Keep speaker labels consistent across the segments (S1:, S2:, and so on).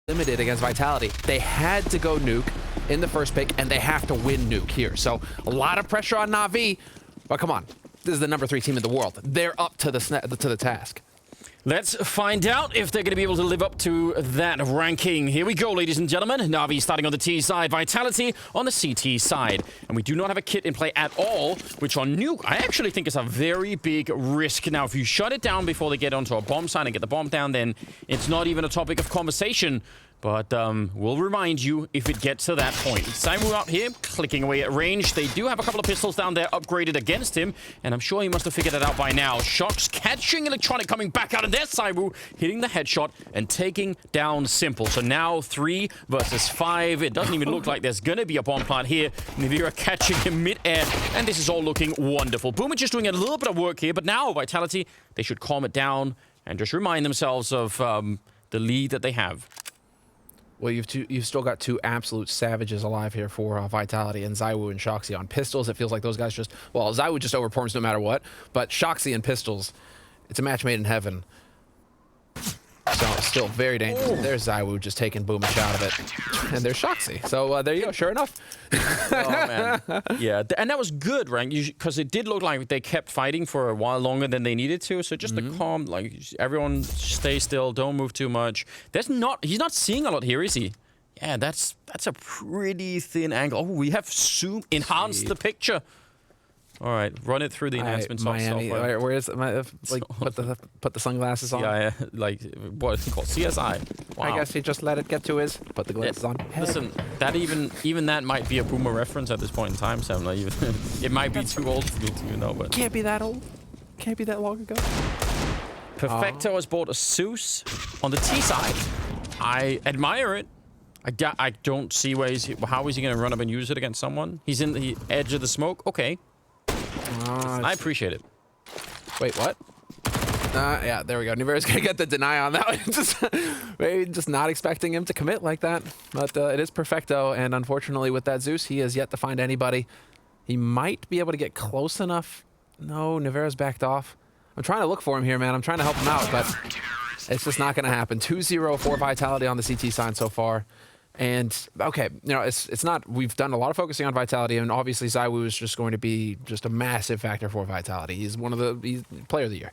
S1: limited against Vitality. They had to go nuke in the first pick, and they have to win nuke here. So a lot of pressure on Na'Vi. But come on, this is the #3 team in the world. They're up to the task.
S2: Let's find out if they're going to be able to live up to that ranking. Here we go, ladies and gentlemen. Na'Vi starting on the T side, Vitality on the CT side. And we do not have a kit in play at all, which on nuke, I actually think is a very big risk. Now, if you shut it down before they get onto a bomb site and get the bomb down, then it's not even a topic of conversation. But we'll remind you if it gets to that point. Saimu up here, clicking away at range. They do have a couple of pistols down there upgraded against him, and I'm sure he must have figured it out by now. Shocks catching Electronic coming back out, and there's Saimu hitting the headshot and taking down Simple. So now 3 versus 5. It doesn't even look like there's going to be a bomb plant here. Nivira catching him mid-air, and this is all looking wonderful. Boomer just doing a little bit of work here, but now Vitality, they should calm it down and just remind themselves of the lead that they have.
S1: Well, you've still got two absolute savages alive here for Vitality, and ZywOo and Shoxi on pistols. It feels like those guys just, well, ZywOo just overperforms no matter what, but Shoxi and pistols, it's a match made in heaven. So still very dangerous.
S2: Oh.
S1: There's ZywOo just taking Boomich out of it, and there's Shoxi. So there you go. Sure enough.
S2: Oh man, yeah, and that was good, right? Because it did look like they kept fighting for a while longer than they needed to. So just the calm, like everyone stay still, don't move too much. He's not seeing a lot here, is he? Yeah, that's a pretty thin angle. Oh, we have enhanced the picture. All right, run it through the enhancement
S1: Miami,
S2: software.
S1: where is it? Like put the sunglasses on.
S2: Yeah, like what is it called? CSI. Wow.
S1: I guess he just let it get to his. Put the glasses on.
S2: Listen, that even that might be a Boomer reference at this point in time, Sam. Like, it might be too old for me to know, but
S1: Can't be that old. Can't be that long ago.
S2: Perfecto has bought a Zeus on the T side. I admire it. I don't see how is he going to run up and use it against someone? He's in the edge of the smoke. Okay. I appreciate it.
S1: Wait, what? Yeah, there we go. Nivira's gonna get the deny on that one. Maybe just not expecting him to commit like that. But it is Perfecto, and unfortunately with that Zeus, he has yet to find anybody. He might be able to get close enough. No, Nivira's backed off. I'm trying to look for him here, man. I'm trying to help him out, but it's just not gonna happen. 2-0 for Vitality on the CT side so far. And, okay, you know, it's not, we've done a lot of focusing on Vitality, and obviously ZywOo is just going to be just a massive factor for Vitality. He's he's player of the year.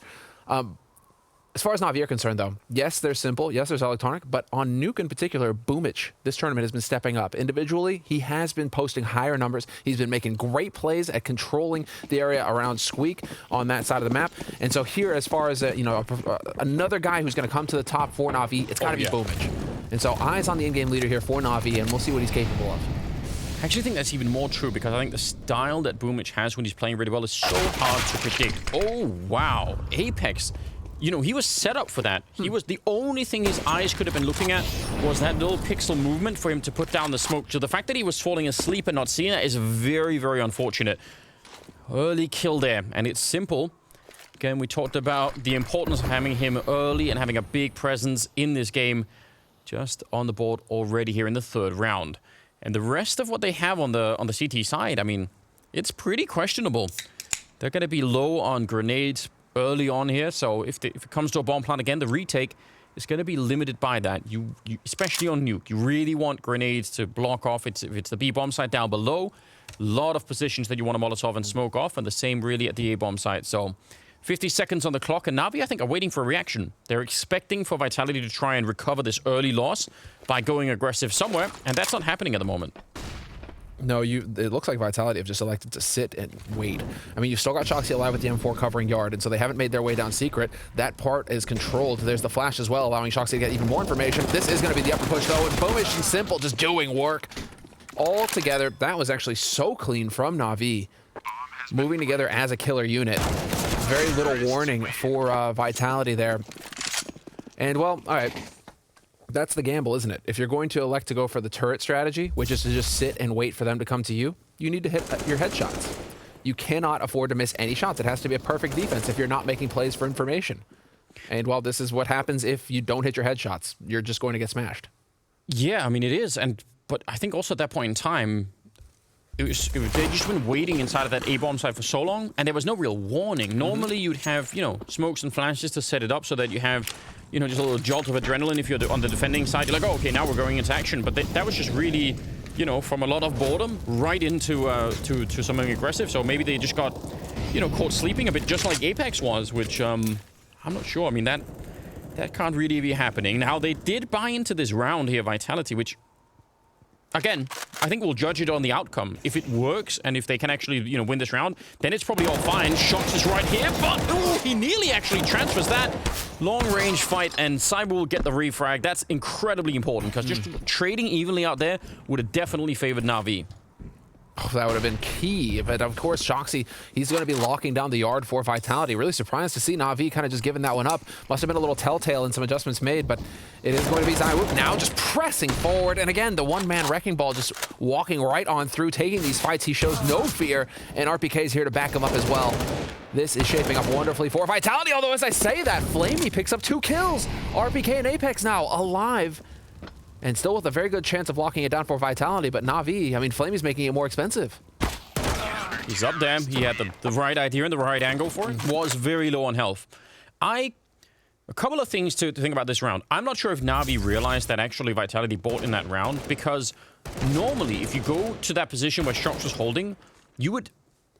S1: As far as Na'Vi are concerned, though, yes, there's Simple, yes, there's Electronic, but on Nuke in particular, Boomich, this tournament has been stepping up. Individually, he has been posting higher numbers. He's been making great plays at controlling the area around Squeak on that side of the map. And so here, as far as, another guy who's going to come to the top for Na'Vi, it's got to be Boomich. And so eyes on the in-game leader here for Na'Vi, and we'll see what he's capable of.
S2: I actually think that's even more true because I think the style that Boomich has when he's playing really well is so hard to predict. Oh, wow. Apex. You know, he was set up for that. He was the only thing his eyes could have been looking at was that little pixel movement for him to put down the smoke. So the fact that he was falling asleep and not seeing it is very, very unfortunate. Early kill there, and it's Simple. Again, we talked about the importance of having him early and having a big presence in this game. Just on the board already here in the 3rd round. And the rest of what they have on the CT side, I mean, it's pretty questionable. They're going to be low on grenades early on here, so if it comes to a bomb plant again, the retake is going to be limited by that. You especially on nuke, you really want grenades to block off. If it's the B bomb site down below, a lot of positions that you want to Molotov and smoke off, and the same really at the A bomb site. So 50 seconds on the clock, and Na'Vi, I think, are waiting for a reaction. They're expecting for Vitality to try and recover this early loss by going aggressive somewhere, and that's not happening at the moment.
S1: No, it looks like Vitality have just elected to sit and wait. I mean, you've still got Shoxi alive with the M4 covering yard, and so they haven't made their way down secret. That part is controlled. There's the flash as well, allowing Shoxi to get even more information. This is going to be the upper push, though, and Boomich and Simple just doing work. All together, that was actually so clean from Na'Vi. Moving together as a killer unit. Very little warning for Vitality there. And, well, all right. That's the gamble, isn't it? If you're going to elect to go for the turret strategy, which is to just sit and wait for them to come to you, you need to hit your headshots. You cannot afford to miss any shots. It has to be a perfect defense if you're not making plays for information. And, well, this is what happens if you don't hit your headshots. You're just going to get smashed.
S2: Yeah, I mean, it is. But I think also at that point in time, they'd just been waiting inside of that A-bomb site for so long, and there was no real warning. Normally, you'd have, smokes and flashes to set it up so that you have you know, just a little jolt of adrenaline if you're on the defending side. You're like, oh, okay, now we're going into action. But that was just really, you know, from a lot of boredom right into to something aggressive. So maybe they just got, you know, caught sleeping a bit, just like Apex was, which I'm not sure. I mean, that can't really be happening. Now, they did buy into this round here, Vitality, which, again, I think we'll judge it on the outcome. If it works and if they can actually, you know, win this round, then it's probably all fine. Shox is right here, but ooh, he nearly actually transfers that. Long-range fight, and Cyber will get the refrag. That's incredibly important, because just trading evenly out there would have definitely favored Na'Vi.
S1: Oh, that would have been key. But of course, Shoxy, he's going to be locking down the yard for Vitality. Really surprised to see Na'Vi kind of just giving that one up. Must have been a little telltale and some adjustments made, but it is going to be Zywhoop now just pressing forward. And again, the one-man Wrecking Ball just walking right on through, taking these fights. He shows no fear, and RPK is here to back him up as well. This is shaping up wonderfully for Vitality, although as I say that, Flamey picks up 2 kills. RPK and Apex now alive. And still with a very good chance of locking it down for Vitality, but Na'Vi, I mean, Flamey's making it more expensive.
S2: He's up there. He had the right idea and the right angle for it. Was very low on health. A couple of things to think about this round. I'm not sure if Na'Vi realized that actually Vitality bought in that round, because normally if you go to that position where Shox was holding, you would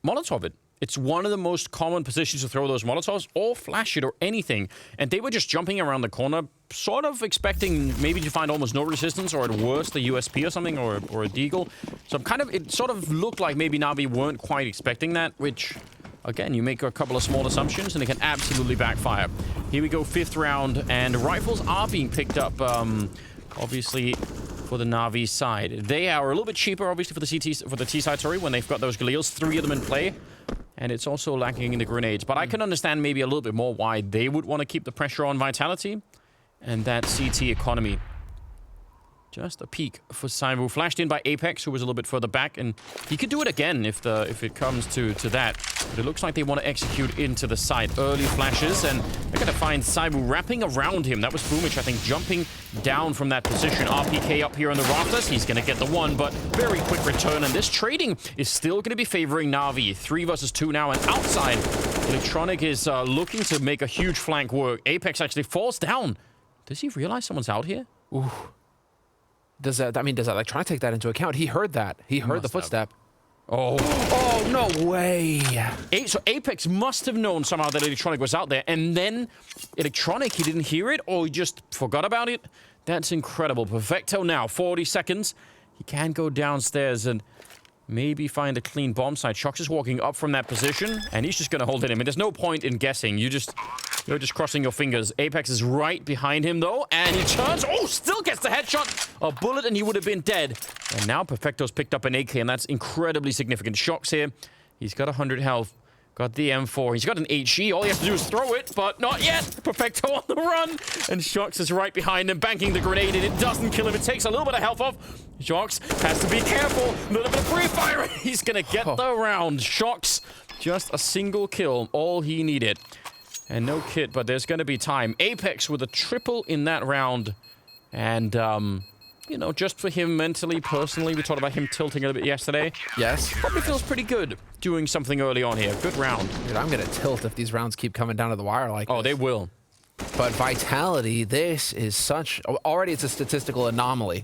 S2: Molotov it. It's one of the most common positions to throw those Molotovs, or flash it, or anything. And they were just jumping around the corner, sort of expecting maybe to find almost no resistance, or at worst, the USP or something, or a Deagle. So it sort of looked like maybe Na'Vi weren't quite expecting that, which, again, you make a couple of small assumptions, and it can absolutely backfire. Here we go, 5th round, and rifles are being picked up, obviously, for the Na'Vi side. They are a little bit cheaper, obviously, for the T side, sorry, when they've got those Galils, 3 of them in play. And it's also lacking in the grenades. But I can understand maybe a little bit more why they would want to keep the pressure on Vitality. And that CT economy. Just a peek for Cyber. Flashed in by Apex, who was a little bit further back. And he could do it again if it comes to that. But it looks like they want to execute into the side. Early flashes, and they're going to find Cyber wrapping around him. That was Boomich, I think, jumping down from that position. RPK up here on the rafters. He's going to get the one, but very quick return. And this trading is still going to be favoring Na'Vi. 3 versus 2 now, and outside, Electronic is looking to make a huge flank work. Apex actually falls down. Does he realize someone's out here?
S1: Ooh. Does Electronic take that into account? He heard that. He heard the footstep.
S2: Oh,
S1: no way.
S2: So Apex must have known somehow that Electronic was out there, and then Electronic, he didn't hear it, or he just forgot about it. That's incredible. Perfecto now, 40 seconds. He can go downstairs and maybe find a clean bomb site. Shox is walking up from that position, and he's just going to hold it in. I mean, there's no point in guessing. You're just crossing your fingers. Apex is right behind him, though, and he turns. Oh, still gets the headshot. A bullet, and he would have been dead. And now Perfecto's picked up an AK, and that's incredibly significant. Shox here. He's got 100 health. Got the M4. He's got an HE. All he has to do is throw it, but not yet. Perfecto on the run. And Shox is right behind him, banking the grenade, and it doesn't kill him. It takes a little bit of health off. Shox has to be careful. A little bit of pre-fire. He's going to get the round. Shox, just a single kill. All he needed. And no kit, but there's going to be time. Apex with a triple in that round. And, you know, just for him mentally, personally, we talked about him tilting a little bit yesterday.
S1: Yes.
S2: Probably feels pretty good doing something early on here. Good round.
S1: Dude, I'm going to tilt if these rounds keep coming down to the wire like this.
S2: They will.
S1: But Vitality, this is such... Already it's a statistical anomaly.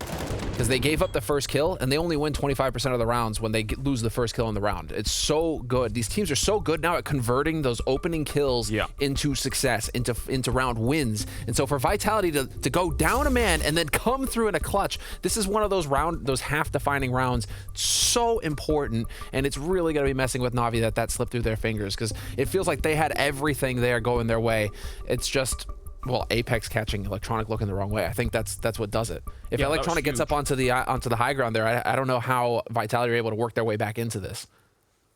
S1: Because they gave up the first kill, and they only win 25% of the rounds when they lose the first kill in the round. It's so good. These teams are so good now at converting those opening kills into success, into round wins. And so for Vitality to go down a man and then come through in a clutch, this is one of those half-defining rounds. So important, and it's really going to be messing with Na'Vi that slipped through their fingers, because it feels like they had everything there going their way. It's just... Well, Apex catching Electronic looking the wrong way. I think that's what does it. If Electronic gets up onto the high ground there, I don't know how Vitality are able to work their way back into this.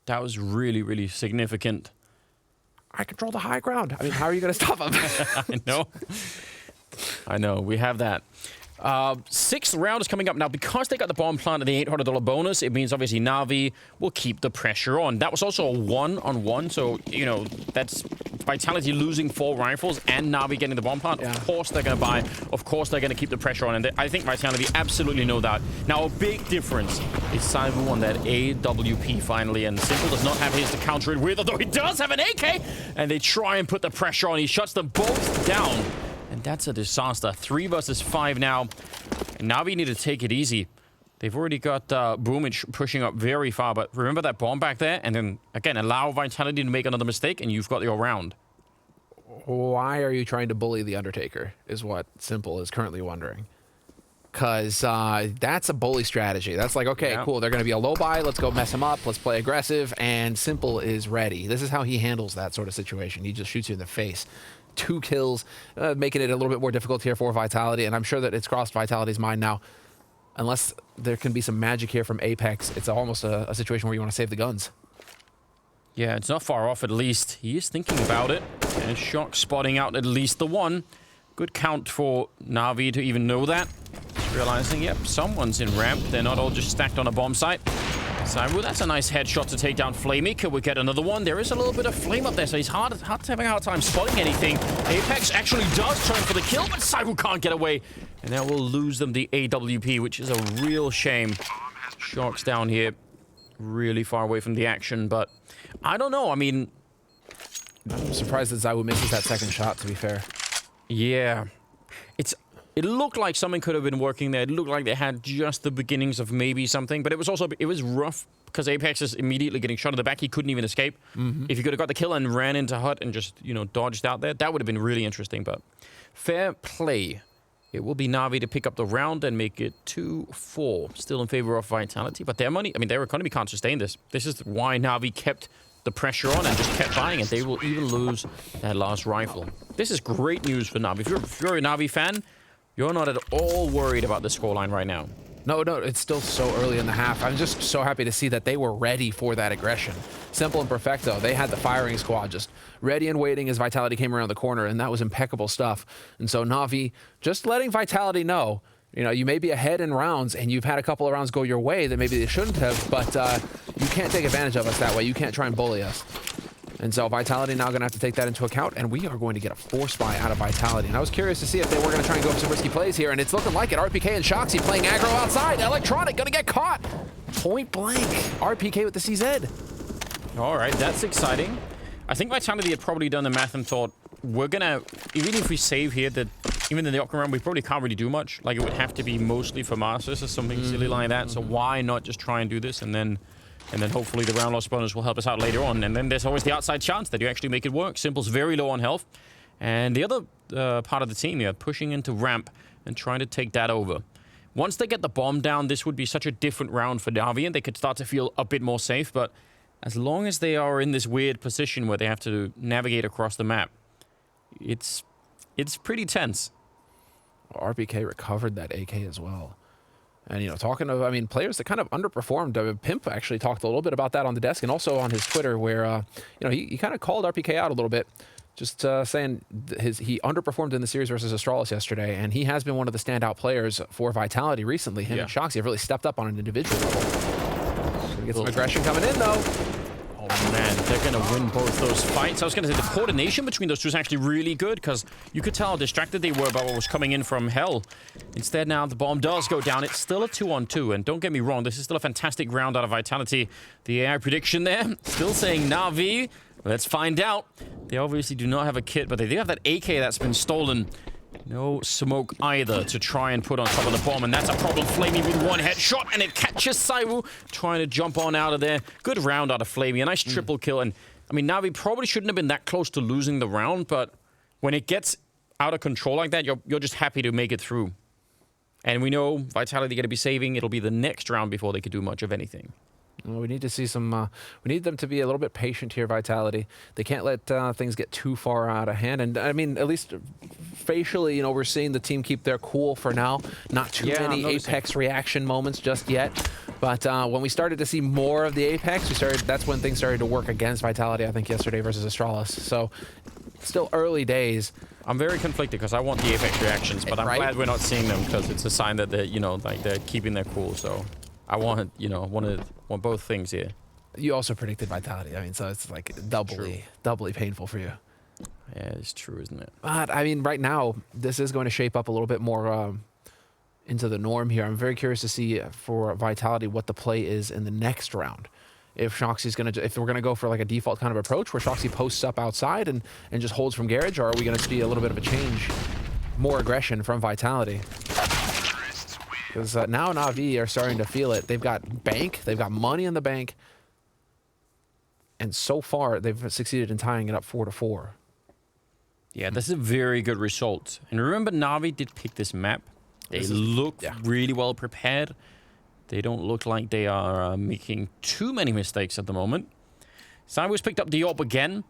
S2: That was really, really significant.
S1: I control the high ground. I mean, how are you going to stop him?
S2: I know. We have that. 6th round is coming up now. Because they got the bomb plant and the $800 bonus, it means obviously Na'Vi will keep the pressure on. That was also a 1-on-1, so, you know, that's Vitality losing 4 rifles and Na'Vi getting the bomb plant. Yeah. Of course they're going to buy. Of course they're going to keep the pressure on, and I think Vitality absolutely know that. Now, a big difference is Cyber on that AWP finally, and Simple does not have his to counter it with, although he does have an AK, and they try and put the pressure on. He shuts them both down. And that's a disaster. 3 versus 5 now. And Na'Vi need to take it easy. They've already got Boomich pushing up very far, but remember that bomb back there? And then, again, allow Vitality to make another mistake, and you've got your round.
S1: Why are you trying to bully the Undertaker, is what Simple is currently wondering. Because that's a bully strategy. That's like, okay, cool, they're going to be a low buy, let's go mess him up, let's play aggressive, and Simple is ready. This is how he handles that sort of situation. He just shoots you in the face. 2 kills, making it a little bit more difficult here for Vitality, and I'm sure that it's crossed Vitality's mind now. Unless there can be some magic here from Apex, it's almost a situation where you want to save the guns.
S2: Yeah, it's not far off at least. He is thinking about it. And Shock spotting out at least the 1. Good count for Na'Vi to even know that. Just realizing, yep, someone's in ramp. They're not all just stacked on a bomb site. Cyber, that's a nice headshot to take down Flamey. Could we get another one? There is a little bit of flame up there, so he's having a hard time spotting anything. Apex actually does turn for the kill, but Cyber can't get away. And that will lose them the AWP, which is a real shame. Shock's down here, really far away from the action, but I don't know. I mean,
S1: I'm surprised that Zywoo misses that second shot, to be fair.
S2: Yeah. It looked like something could have been working there. It looked like they had just the beginnings of maybe something, but it was rough because Apex is immediately getting shot in the back. He couldn't even escape. If he could have got the kill and ran into Hut and just, you know, dodged out there, that would have been really interesting, but fair play. It will be Na'Vi to pick up the round and make it 2-4. Still in favor of Vitality, but their money, I mean, their economy can't sustain this. This is why Na'Vi kept the pressure on and just kept buying it. They will even lose that last rifle. This is great news for Na'Vi. If you're a Na'Vi fan, you're not at all worried about the scoreline right now.
S1: No, it's still so early in the half. I'm just so happy to see that they were ready for that aggression. Simple and Perfecto, they had the firing squad just ready and waiting as Vitality came around the corner, and that was impeccable stuff. And so Na'Vi just letting Vitality know, you know, you may be ahead in rounds, and you've had a couple of rounds go your way that maybe they shouldn't have, but you can't take advantage of us that way. You can't try and bully us. And so Vitality now going to have to take that into account, and we are going to get a force buy out of Vitality. And I was curious to see if they were going to try and go for some risky plays here, and it's looking like it. RPK and Shoxy playing aggro outside. Electronic going to get caught. Point blank. RPK with the CZ.
S2: All right, that's exciting. I think Vitality had probably done the math and thought, we're going to, even if we save here, that even in the Octa round, we probably can't really do much. Like, it would have to be mostly for Masters or something silly like that. So why not just try and do this, and then hopefully the round loss bonus will help us out later on. And then there's always the outside chance that you actually make it work. Simple's very low on health. And the other part of the team here, pushing into ramp and trying to take that over. Once they get the bomb down, this would be such a different round for Na'Vi, and they could start to feel a bit more safe. But as long as they are in this weird position where they have to navigate across the map, it's pretty tense.
S1: RPK recovered that AK as well. And, you know, talking of, I mean, players that kind of underperformed, Pimp actually talked a little bit about that on the desk and also on his Twitter where, you know, he kind of called RPK out a little bit, just saying he underperformed in the series versus Astralis yesterday, and he has been one of the standout players for Vitality recently. Him and Shoxy have really stepped up on an individual level. Gonna get some aggression coming in, though.
S2: Oh man, they're going to win both those fights. I was going to say the coordination between those two is actually really good because you could tell how distracted they were about what was coming in from hell. Instead, now the bomb does go down. It's still a 2-on-2, and don't get me wrong, this is still a fantastic round out of Vitality. The AI prediction there, still saying Na'Vi. Let's find out. They obviously do not have a kit, but they do have that AK that's been stolen. No smoke either to try and put on top of the bomb, and that's a problem. Flamey with one headshot, and it catches Cywu trying to jump on out of there. Good round out of Flamey, a nice triple kill, and I mean, Na'Vi probably shouldn't have been that close to losing the round, but when it gets out of control like that, you're just happy to make it through. And we know Vitality going to be saving. It'll be the next round before they could do much of anything.
S1: Well, we need to see some, we need them to be a little bit patient here, Vitality. They can't let things get too far out of hand. And I mean, at least facially, you know, we're seeing the team keep their cool for now. Not too many Apex reaction moments just yet. But when we started to see more of the Apex, that's when things started to work against Vitality, I think, yesterday versus Astralis. So still early days.
S2: I'm very conflicted because I want the Apex reactions, but I'm glad we're not seeing them because it's a sign that they're, you know, like they're keeping their cool. So I want, you know, want both things here.
S1: You also predicted Vitality. I mean, so it's like doubly painful for you.
S2: Yeah, it's true, isn't it?
S1: But I mean, right now, this is going to shape up a little bit more into the norm here. I'm very curious to see for Vitality what the play is in the next round. If Shoxy's going to, if we're going to go for like a default kind of approach where Shoxy posts up outside and just holds from garage, or are we going to see a little bit of a change? more aggression from Vitality. Because now Na'Vi are starting to feel it. They've got bank. They've got money in the bank. And so far, they've succeeded in tying it up 4-4.
S2: Yeah, this is a very good result. And remember, Na'Vi did pick this map. They look really well prepared. They don't look like they are making too many mistakes at the moment. Cybers picked up the AWP again.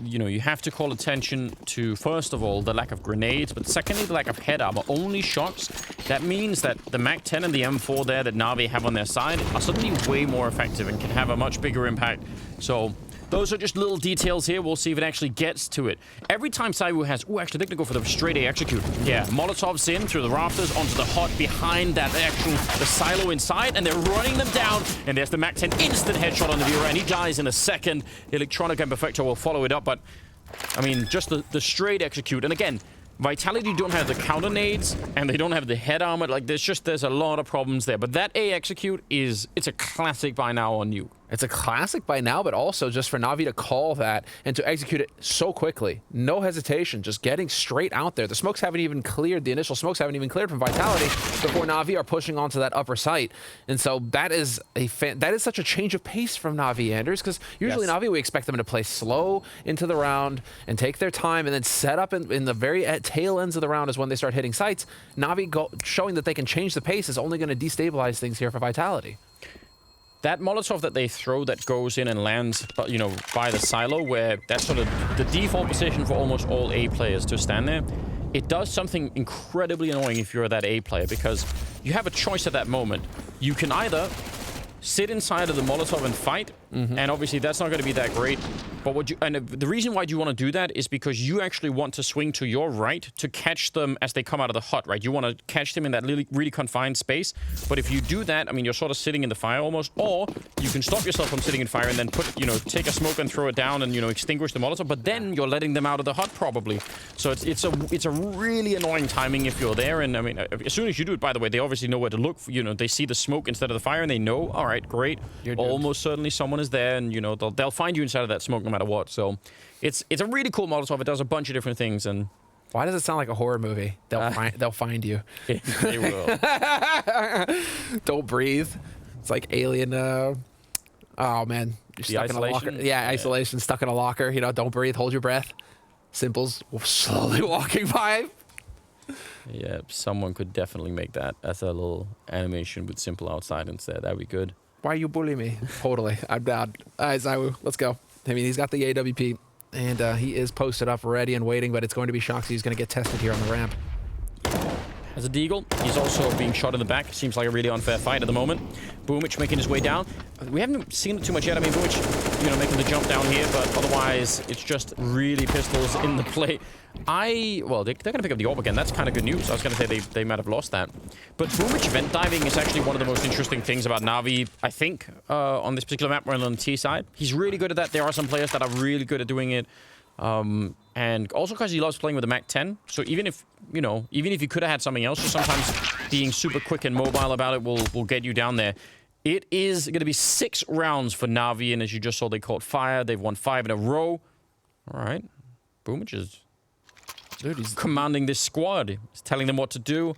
S2: You know, you have to call attention to, first of all, the lack of grenades, but secondly, the lack of head armor. Only shots. That means that the MAC-10 and the M4 there that Na'Vi have on their side are suddenly way more effective and can have a much bigger impact. So those are just little details here. We'll see if it actually gets to it. Every time Saibu has... Oh, actually, they're going to go for the straight A execute. Yeah, Molotovs in through the rafters onto the hot behind that the silo inside, and they're running them down. And there's the MAC-10 instant headshot on the viewer, and he dies in a second. Electronic and Perfecto will follow it up, but... I mean, just the straight execute. And again, Vitality don't have the counter nades, and they don't have the head armor. Like, there's a lot of problems there. But that A execute it's a classic by now on you.
S1: It's a classic by now, but also just for Na'Vi to call that and to execute it so quickly. No hesitation, just getting straight out there. The smokes haven't even cleared, the initial smokes haven't even cleared from Vitality before Na'Vi are pushing onto that upper site. And so that is such a change of pace from Na'Vi, Anders, because usually Na'Vi, we expect them to play slow into the round and take their time and then set up in the very tail ends of the round is when they start hitting sites. Na'Vi showing that they can change the pace is only going to destabilize things here for Vitality.
S2: That Molotov that they throw that goes in and lands, you know, by the silo, where that's sort of the default position for almost all A players to stand there, it does something incredibly annoying if you're that A player, because you have a choice at that moment. You can either sit inside of the Molotov and fight, and obviously that's not going to be that great. But the reason why you want to do that is because you actually want to swing to your right to catch them as they come out of the hut, right? You want to catch them in that really confined space. But if you do that, I mean, you're sort of sitting in the fire almost, or you can stop yourself from sitting in fire and then take a smoke and throw it down and, extinguish the Molotov, but then you're letting them out of the hut probably. So it's a really annoying timing if you're there. And I mean, as soon as you do it, by the way, they obviously know where to look. They see the smoke instead of the fire and they know, all right, great. Almost certainly someone is there, and they'll find you inside of that smoke no matter what. So it's a really cool Molotov. It does a bunch of different things. And
S1: why does it sound like a horror movie? They'll find you.
S2: They will.
S1: Don't breathe. It's like Alien. Oh man, you're stuck in a locker. Yeah, isolation. Stuck in a locker. Don't breathe. Hold your breath. Simple's slowly walking by.
S2: Yeah, someone could definitely make that as a little animation with Simple outside instead. That'd be good.
S1: Why are you bullying me? Totally. I'm down. All right, Zaiwu, let's go. I mean, he's got the AWP, and he is posted up, ready and waiting, but it's going to be Shoxy who's going to get tested here on the ramp.
S2: As a Deagle, he's also being shot in the back. Seems like a really unfair fight at the moment. Boomich making his way down. We haven't seen it too much yet. I mean, Boomich, making the jump down here, but otherwise, it's just really pistols in the play. Well, they're going to pick up the AWP again. That's kind of good news. I was going to say they might have lost that. But Boomich vent diving is actually one of the most interesting things about Na'Vi, I think, on this particular map, on the T side. He's really good at that. There are some players that are really good at doing it. And also because he loves playing with the MAC-10. So even if you could have had something else, just sometimes being super quick and mobile about it will get you down there. It is going to be 6 rounds for Na'Vi, and as you just saw, they caught fire. They've won 5 in a row. All right. Boomich is he's commanding this squad. He's telling them what to do.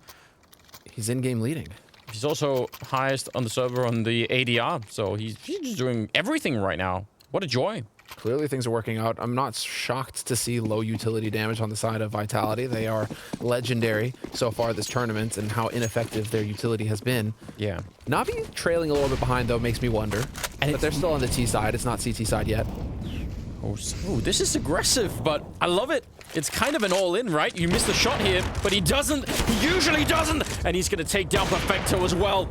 S1: He's in-game leading.
S2: He's also highest on the server on the ADR, so he's just doing everything right now. What a joy.
S1: Clearly things are working out. I'm not shocked to see low utility damage on the side of Vitality. They are legendary so far this tournament and how ineffective their utility has been.
S2: Yeah.
S1: Na'Vi trailing a little bit behind, though, makes me wonder. But they're still on the T side. It's not CT side yet.
S2: Oh, this is aggressive, but I love it. It's kind of an all-in, right? You miss the shot here, but he doesn't. He usually doesn't. And he's going to take down Perfecto as well.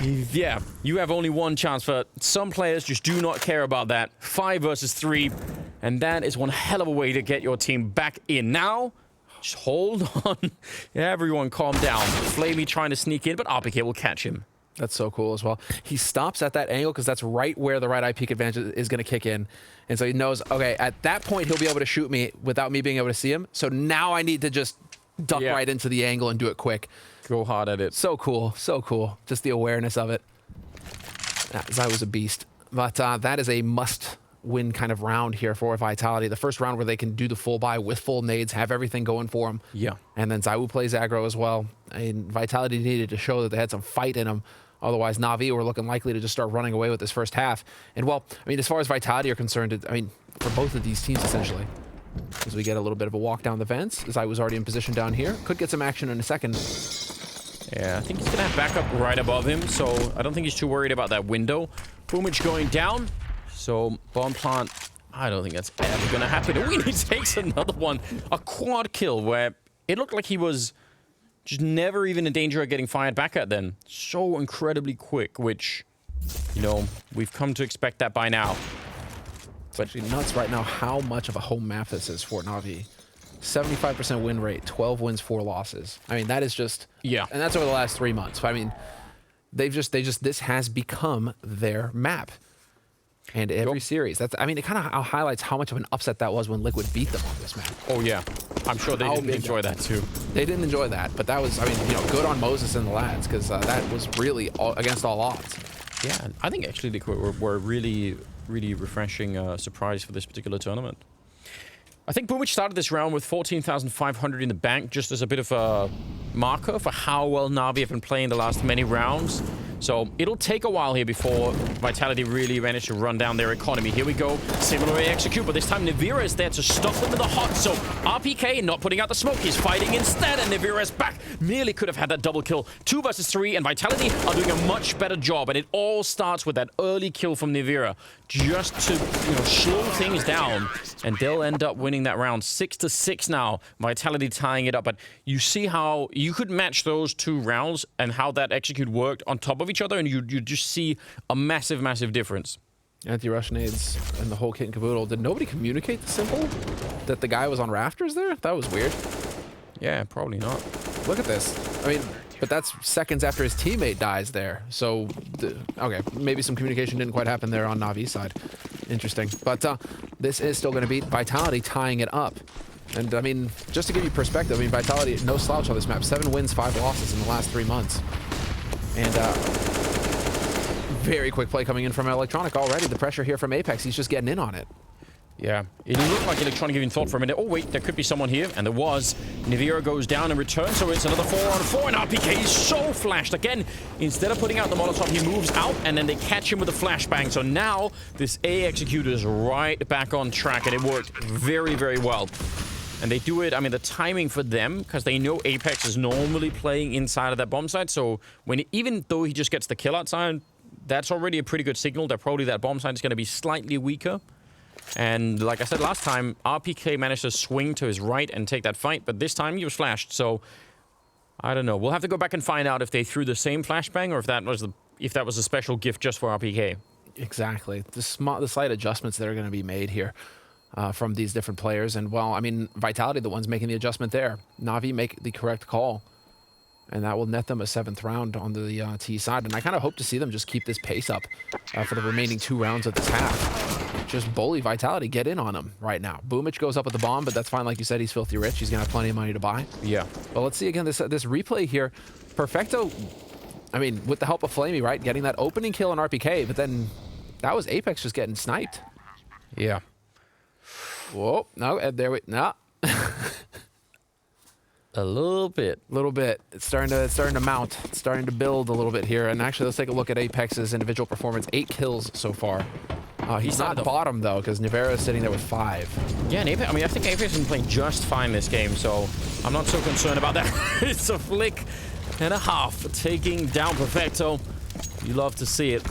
S2: Yeah, you have only one chance. For some players just do not care about that. 5 versus 3, and that is one hell of a way to get your team back in. Now, just hold on. Everyone calm down. Flamey trying to sneak in, but RPK will catch him.
S1: That's so cool as well. He stops at that angle because that's right where the right eye peek advantage is going to kick in. And so he knows, okay, at that point, he'll be able to shoot me without me being able to see him. So now I need to just duck right into the angle and do it quick.
S2: Go hard at it.
S1: So cool. So cool. Just the awareness of it. Zai was a beast. But that is a must win kind of round here for Vitality. The first round where they can do the full buy with full nades, have everything going for them.
S2: Yeah.
S1: And then Zywoo plays aggro as well. And Vitality needed to show that they had some fight in them. Otherwise, Na'Vi were looking likely to just start running away with this first half. And, well, I mean, as far as Vitality are concerned, I mean, for both of these teams, essentially, as we get a little bit of a walk down the vents, Zywoo's already in position down here. Could get some action in a second.
S2: Yeah, I think he's going to have backup right above him, so I don't think he's too worried about that window. Boomich going down, so bomb plant, I don't think that's ever going to happen. Oh, he takes another one, a quad kill, where it looked like he was just never even in danger of getting fired back at then. So incredibly quick, which, you know, we've come to expect that by now.
S1: It's actually nuts right now how much of a home map this is for Na'Vi. 75% win rate, 12 wins, 4 losses. I mean, that is just...
S2: Yeah.
S1: And that's over the last 3 months. I mean, this has become their map. And every series, I mean, it kind of highlights how much of an upset that was when Liquid beat them on this map.
S2: Oh, yeah. I'm sure they didn't enjoy that, too.
S1: They didn't enjoy that, but that was, I mean, you know, good on Moses and the lads, because that was really against all odds.
S2: Yeah, I think actually Liquid were really, really refreshing surprise for this particular tournament. I think Boomich started this round with 14,500 in the bank, just as a bit of a marker for how well Na'Vi have been playing the last many rounds. So it'll take a while here before Vitality really manage to run down their economy. Here we go. Similar way execute, but this time Nivira is there to stop them in the hot. So RPK not putting out the smoke. He's fighting instead, and Nivira is back. Merely could have had that double kill. 2 versus 3, and Vitality are doing a much better job. And it all starts with that early kill from Nivira, just to, you know, slow things down. And they'll end up winning that round 6-6 now. Vitality tying it up. But you see how you could match those 2 rounds and how that execute worked on top of each other, and you just see a massive, massive difference.
S1: Anti-rush nades and the whole kit and caboodle. Did nobody communicate the symbol that the guy was on rafters there? That was weird.
S2: Yeah, probably not.
S1: Look at this. I mean, but that's seconds after his teammate dies there. So, okay, maybe some communication didn't quite happen there on Na'Vi's side. Interesting. But this is still going to beat Vitality, tying it up. And, I mean, just to give you perspective, I mean, Vitality, no slouch on this map. 7 wins, 5 losses in the last 3 months. And very quick play coming in from Electronic already. The pressure here from Apex, he's just getting in on it.
S2: Yeah, it looked like Electronic even thought for a minute, oh wait, there could be someone here, and there was. Nivira goes down in return, so it's another 4-on-4, and RPK is so flashed. Again, instead of putting out the Molotov, he moves out, and then they catch him with a flashbang. So now, this A executor is right back on track, and it worked very, very well. And they do it, I mean, the timing for them, because they know Apex is normally playing inside of that bomb site, so even though he just gets the kill outside, that's already a pretty good signal that probably that bomb site is going to be slightly weaker. And like I said last time, RPK managed to swing to his right and take that fight, but this time he was flashed, so I don't know. We'll have to go back and find out if they threw the same flashbang or if that was a special gift just for RPK.
S1: Exactly. The slight adjustments that are going to be made here from these different players. And, well, I mean, Vitality, the ones making the adjustment there. Na'Vi make the correct call. And that will net them a 7th round on the T side. And I kind of hope to see them just keep this pace up for the remaining 2 rounds of this half. Just bully Vitality, get in on him right now. Boomich goes up with the bomb, but that's fine. Like you said, he's filthy rich. He's going to have plenty of money to buy. Yeah. But let's see again this replay here. Perfecto, I mean, with the help of Flamey, right? Getting that opening kill on RPK, but then that was Apex just getting sniped.
S2: Yeah.
S1: Whoa, no, there we, no.
S2: A little bit.
S1: It's starting to mount. It's starting to build a little bit here. And actually, let's take a look at Apex's individual performance. 8 kills so far. He's not bottom, though, because Nivera is sitting there with 5.
S2: Yeah, and Apex, I mean, I think Apex has been playing just fine this game, so I'm not so concerned about that. It's a flick and a half, taking down Perfecto. You love to see it.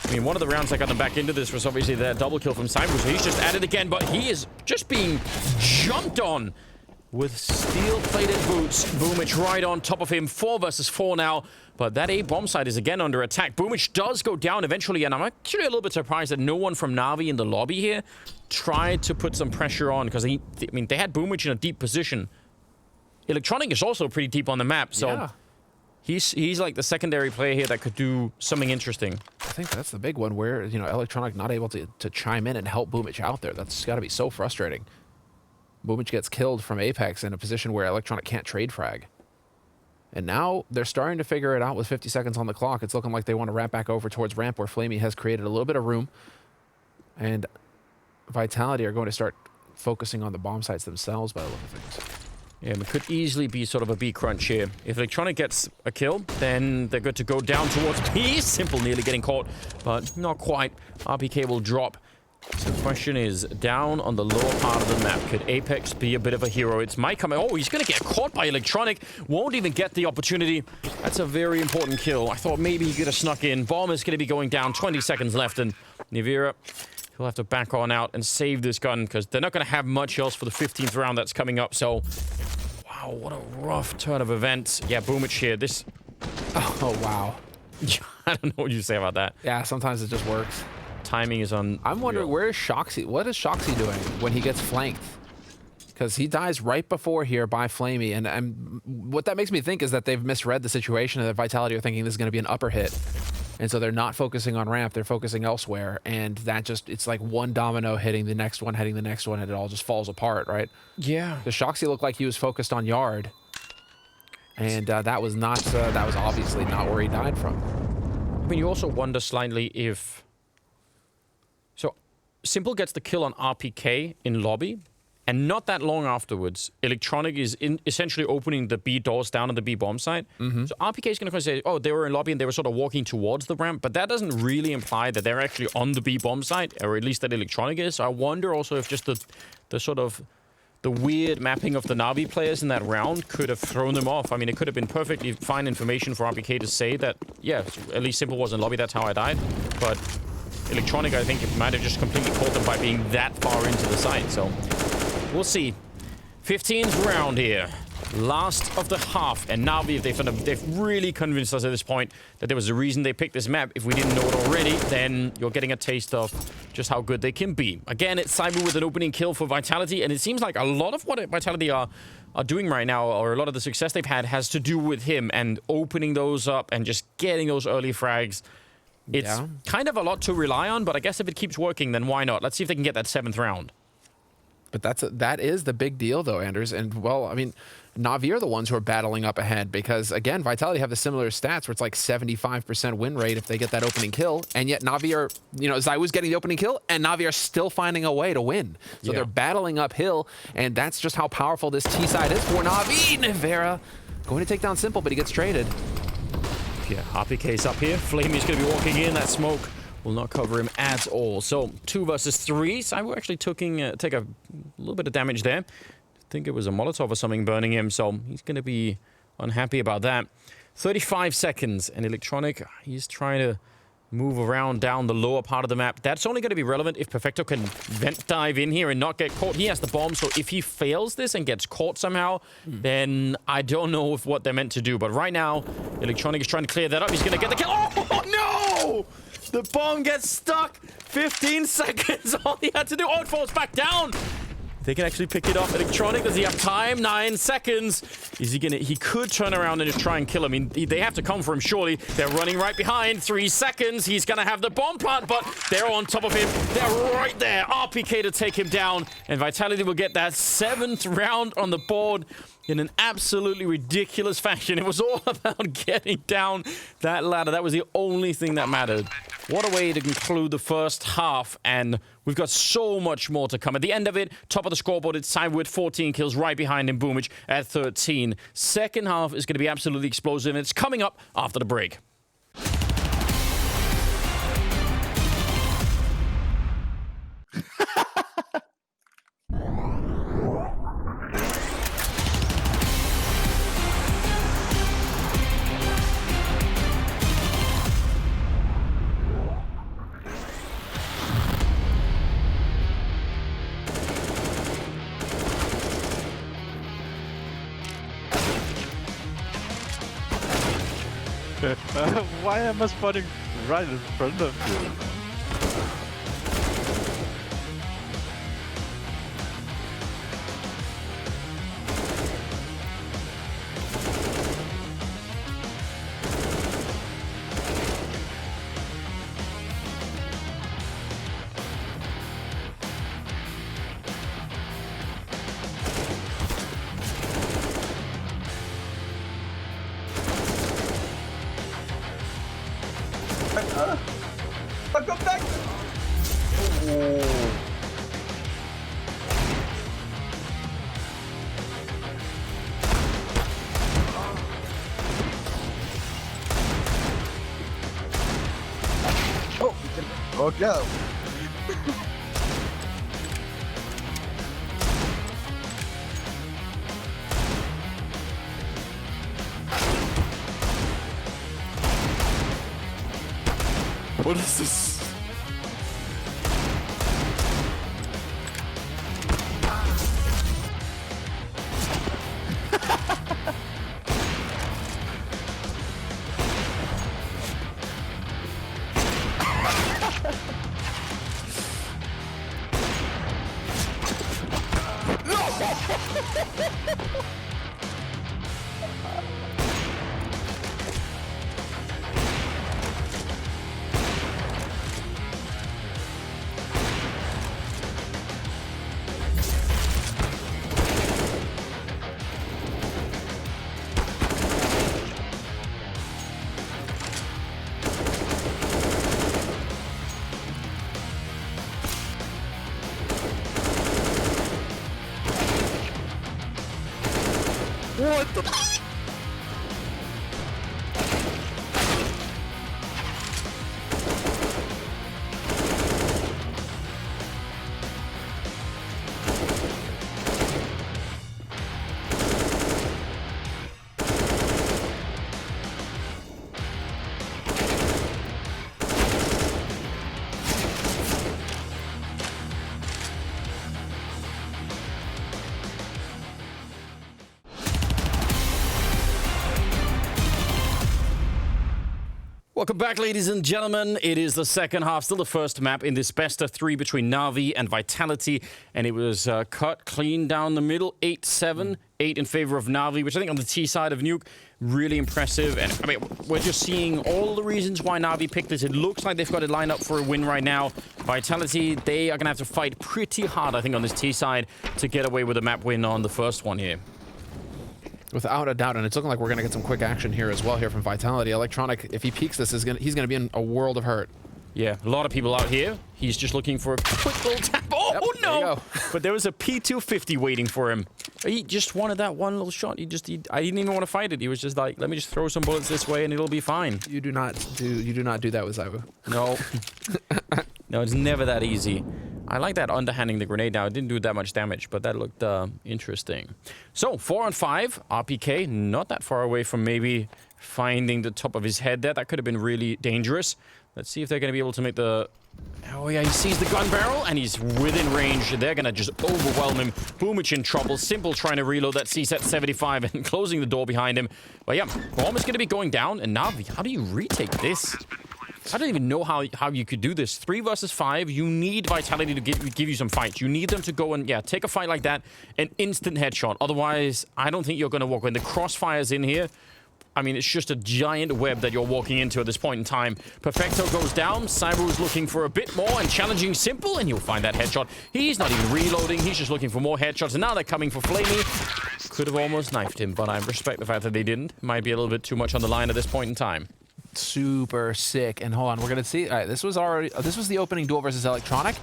S2: I mean, one of the rounds that got them back into this was obviously that double kill from Cyber, so he's just at it again, but he is just being jumped on with steel-plated boots. Boomich right on top of him. 4 versus 4 now. But that A bomb site is again under attack. Boomich does go down eventually, and I'm actually a little bit surprised that no one from Na'Vi in the lobby here tried to put some pressure on, because I mean, they had Boomich in a deep position. Electronic is also pretty deep on the map, so yeah. He's like the secondary player here that could do something interesting.
S1: I think that's the big one where, you know, Electronic not able to chime in and help Boomich out there. That's got to be so frustrating. Boomich gets killed from Apex in a position where Electronic can't trade frag. And now they're starting to figure it out with 50 seconds on the clock. It's looking like they want to wrap back over towards ramp where Flamey has created a little bit of room. And Vitality are going to start focusing on the bomb sites themselves by the look of things.
S2: Yeah, it could easily be sort of a B crunch here. If Electronic gets a kill, then they're good to go down towards B. Simple nearly getting caught, but not quite. RPK will drop. So the question is, down on the lower part of the map, could Apex be a bit of a hero? It's Mike coming. Oh, he's going to get caught by Electronic. Won't even get the opportunity. That's a very important kill. I thought maybe he could have snuck in. Bomb is going to be going down. 20 seconds left, and Nivira, he'll have to back on out and save this gun because they're not going to have much else for the 15th round that's coming up. So, wow, what a rough turn of events. Yeah, Boomich here. This...
S1: Oh, wow.
S2: I don't know what you say about that.
S1: Yeah, sometimes it just works.
S2: Timing is on.
S1: I'm wondering, where is Shoxy? What is Shoxy doing when he gets flanked? Because he dies right before here by Flamey, and what that makes me think is that they've misread the situation, and that Vitality are thinking this is going to be an upper hit. And so they're not focusing on ramp, they're focusing elsewhere, and that just, it's like one domino hitting the next one, and it all just falls apart, right?
S2: Yeah.
S1: The Shoxy looked like he was focused on yard, and that was obviously not where he died from.
S2: I mean, you also wonder slightly if... So, Simple gets the kill on RPK in lobby, and not that long afterwards, Electronic is essentially opening the B doors down on the B bomb site. So RPK is going to say, oh, they were in lobby and they were sort of walking towards the ramp, but that doesn't really imply that they're actually on the B bomb site, or at least that Electronic is. So I wonder also if just the sort of the weird mapping of the Na'Vi players in that round could have thrown them off. I mean, it could have been perfectly fine information for RPK to say that, yeah, at least Simple was in lobby, that's how I died. But Electronic, I think, it might have just completely caught them by being that far into the site. So we'll see. 15th round here. Last of the half. And Na'Vi, they've really convinced us at this point that there was a reason they picked this map. If we didn't know it already, then you're getting a taste of just how good they can be. Again, it's Cyber with an opening kill for Vitality, and it seems like a lot of what Vitality are doing right now, or a lot of the success they've had, has to do with him and opening those up and just getting those early frags. It's kind of a lot to rely on, but I guess if it keeps working, then why not? Let's see if they can get that 7th round.
S1: But that is the big deal, though, Anders. And, well, I mean, Na'Vi are the ones who are battling up ahead because, again, Vitality have the similar stats where it's like 75% win rate if they get that opening kill. And yet Na'Vi are, you know, Zywoo's getting the opening kill, and Na'Vi are still finding a way to win. So they're battling uphill, and that's just how powerful this T side is for Na'Vi. Nivera going to take down Simple, but he gets traded.
S2: Yeah, RPK's up here. Flamey's going to be walking in. That smoke will not cover him at all. So 2 versus 3. Cyber actually take a little bit of damage there. I think it was a Molotov or something burning him, so he's going to be unhappy about that. 35 seconds, and Electronic, he's trying to move around down the lower part of the map. That's only going to be relevant if Perfecto can vent dive in here and not get caught. He has the bomb, so if he fails this and gets caught somehow, then I don't know what they're meant to do. But right now, Electronic is trying to clear that up. He's going to get the kill. Oh, no! The bomb gets stuck. 15 seconds. All he had to do. Oh, it falls back down. They can actually pick it up. Electronic, does he have time? 9 seconds. Is he gonna... He could turn around and just try and kill him. I mean, they have to come for him, surely. They're running right behind. 3 seconds. He's gonna have the bomb plant, but they're on top of him. They're right there. RPK to take him down. And Vitality will get that 7th round on the board in an absolutely ridiculous fashion. It was all about getting down that ladder. That was the only thing that mattered. What a way to conclude the first half, and we've got so much more to come. At the end of it, top of the scoreboard, it's Cyber with 14 kills, right behind him, Boomich at 13. Second half is going to be absolutely explosive, and it's coming up after the break.
S3: Why am I spotting right in front of you?
S4: Come back! Oh. Fuck up.
S1: What is this? What the?
S2: Welcome back, ladies and gentlemen. It is the second half, still the first map in this best of 3 between Na'Vi and Vitality, and it was cut clean down the middle, 8-7, 8 in favor of Na'Vi, which I think on the T side of Nuke, really impressive. And I mean, we're just seeing all the reasons why Na'Vi picked this. It looks like they've got it lined up for a win right now. Vitality, they are going to have to fight pretty hard, I think, on this T side to get away with a map win on the first one here.
S1: Without a doubt, and it's looking like we're going to get some quick action here as well here from Vitality. Electronic, if he peeks this, he's going to be in a world of hurt.
S2: Yeah, a lot of people out here. He's just looking for a quick little tap. Oh,
S1: Yep,
S2: no!
S1: there you go.
S2: But there was a P250 waiting for him. He just wanted that one little shot. I didn't even want to fight it. He was just like, let me just throw some bullets this way and it'll be fine.
S1: You do not do that with Zaiwu.
S2: No. No, it's never that easy. I like that underhanding the grenade now. It didn't do that much damage, but that looked interesting. So, 4 on 5. RPK, not that far away from maybe finding the top of his head there. That could have been really dangerous. Let's see if they're going to be able to make the... Oh, yeah, he sees the gun barrel, and he's within range. They're going to just overwhelm him. Boomich in trouble. Simple trying to reload that CSAT 75 and closing the door behind him. But yeah, bomb is going to be going down. And Na'Vi, how do you retake this? I don't even know how you could do this. 3 versus 5. You need Vitality to give you some fights. You need them to go and, yeah, take a fight like that. An instant headshot. Otherwise, I don't think you're going to walk. When the crossfire's in here, I mean, it's just a giant web that you're walking into at this point in time. Perfecto goes down. Cyber is looking for a bit more and challenging Simple, and you'll find that headshot. He's not even reloading. He's just looking for more headshots, and now they're coming for Flamey. Could have almost knifed him, but I respect the fact that they didn't. Might be a little bit too much on the line at this point in time.
S1: Super sick. And hold on, we're gonna see. All right, this was the opening duel versus Electronic.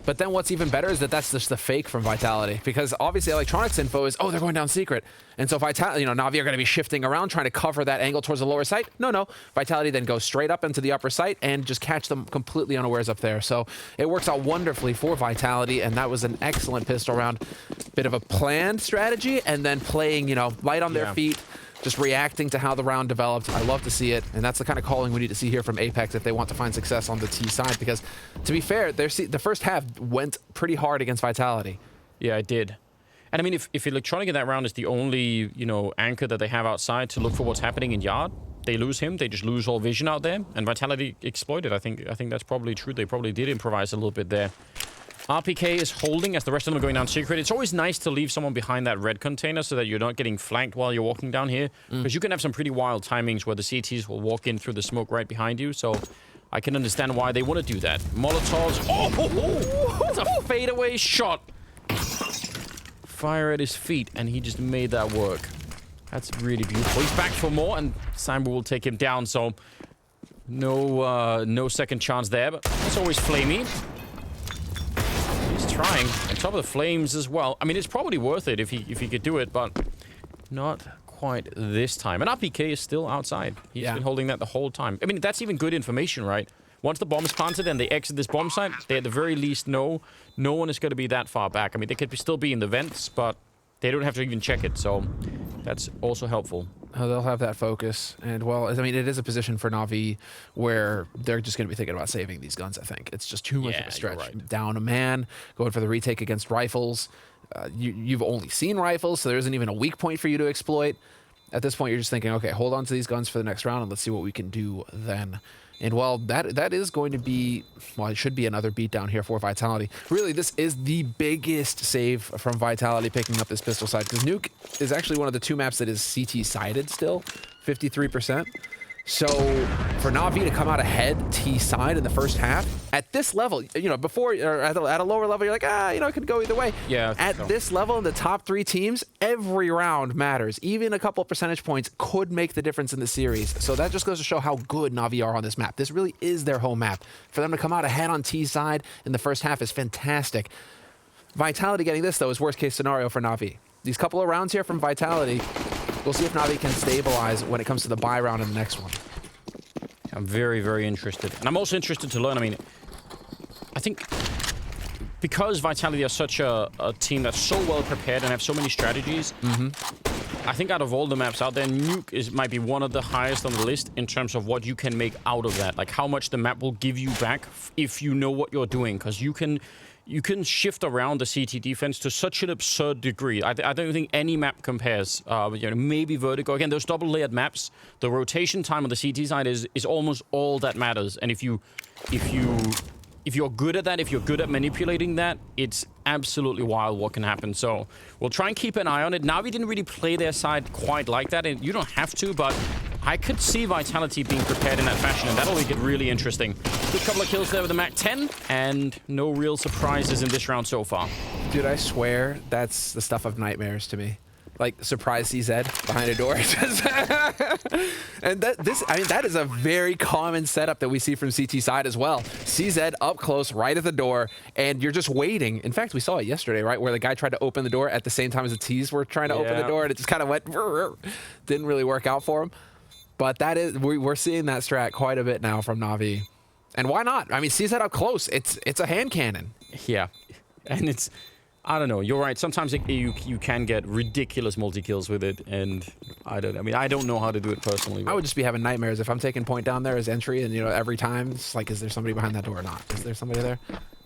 S1: But then what's even better is that that's just the fake from Vitality, because obviously Electronic's info is, oh, they're going down secret, and so Vitality, Na'Vi are going to be shifting around trying to cover that angle towards the lower site. No, Vitality then goes straight up into the upper site and just catch them completely unawares up there. So it works out wonderfully for Vitality, and that was an excellent pistol round. Bit of a planned strategy, and then playing, light on their feet. Just reacting to how the round developed. I love to see it, and that's the kind of calling we need to see here from Apex if they want to find success on the T side, because to be fair, the first half went pretty hard against Vitality.
S2: Yeah, it did. And I mean, if Electronic in that round is the only, anchor that they have outside to look for what's happening in Yard, they lose him, they just lose all vision out there, and Vitality exploited. I think that's probably true. They probably did improvise a little bit there. RPK is holding as the rest of them are going down secret. It's always nice to leave someone behind that red container so that you're not getting flanked while you're walking down here. Because you can have some pretty wild timings where the CTs will walk in through the smoke right behind you. So I can understand why they want to do that. Molotovs. Oh, that's a fadeaway shot. Fire at his feet, and he just made that work. That's really beautiful. He's back for more, and Simon will take him down. So no second chance there, but it's always Flamey. Trying on top of the flames as well. I mean, it's probably worth it if he could do it, but not quite this time. And RPK is still outside. He's been holding that the whole time. I mean, that's even good information, right? once the bomb is planted and they exit this bomb site, they at the very least know no one is going to be that far back. I mean, they could still be in the vents, but they don't have to even check it, so that's also helpful.
S1: They'll have that focus, and well, I mean, it is a position for Na'Vi where they're just going to be thinking about saving these guns. I think it's just too much of a stretch.
S2: Right.
S1: Down a man, going for the retake against rifles. You've only seen rifles, so there isn't even a weak point for you to exploit. At this point, you're just thinking, okay, hold on to these guns for the next round, and let's see what we can do then. And well, that is going to be, well, it should be another beatdown here for Vitality. Really, this is the biggest save from Vitality picking up this pistol side, because Nuke is actually one of the 2 maps that is CT-sided still, 53%. So for Na'Vi to come out ahead T side in the first half, at this level, you know, before, or at a lower level, you're like, you know, it could go either way.
S2: Yeah.
S1: At this level, in the top 3 teams, every round matters. Even a couple of percentage points could make the difference in the series. So that just goes to show how good Na'Vi are on this map. This really is their home map. For them to come out ahead on T side in the first half is fantastic. Vitality getting this, though, is worst case scenario for Na'Vi. These couple of rounds here from Vitality, we'll see if Na'Vi can stabilize when it comes to the buy round in the next one.
S2: I'm very, very interested. And I'm also interested to learn, I mean, I think because Vitality are such a team that's so well prepared and have so many strategies, I think out of all the maps out there, Nuke might be one of the highest on the list in terms of what you can make out of that. Like how much the map will give you back if you know what you're doing. Because you can shift around the CT defense to such an absurd degree. I don't think any map compares. You know, maybe Vertigo. Again, those double-layered maps, the rotation time on the CT side is almost all that matters. And if you're good at that, if you're good at manipulating that, it's absolutely wild what can happen. So we'll try and keep an eye on it. Na'Vi didn't really play their side quite like that, and you don't have to, but I could see Vitality being prepared in that fashion, and that'll make it really interesting. Good couple of kills there with the Mac 10, and no real surprises in this round so far.
S1: Dude, I swear that's the stuff of nightmares to me. Like, surprise CZ behind a door. And that is a very common setup that we see from CT side as well. CZ up close, right at the door, and you're just waiting. In fact, we saw it yesterday, right, where the guy tried to open the door at the same time as the T's were trying to open the door, and it just kind of went, didn't really work out for him. But that is, we're seeing that strat quite a bit now from Na'Vi. And why not? I mean, CZ up close, it's a hand cannon.
S2: Yeah, and it's, I don't know, you're right. Sometimes you can get ridiculous multi-kills with it, and I don't know how to do it personally.
S1: I would just be having nightmares if I'm taking point down there as entry, and you know, every time it's like, is there somebody behind that door or not? Is there somebody there?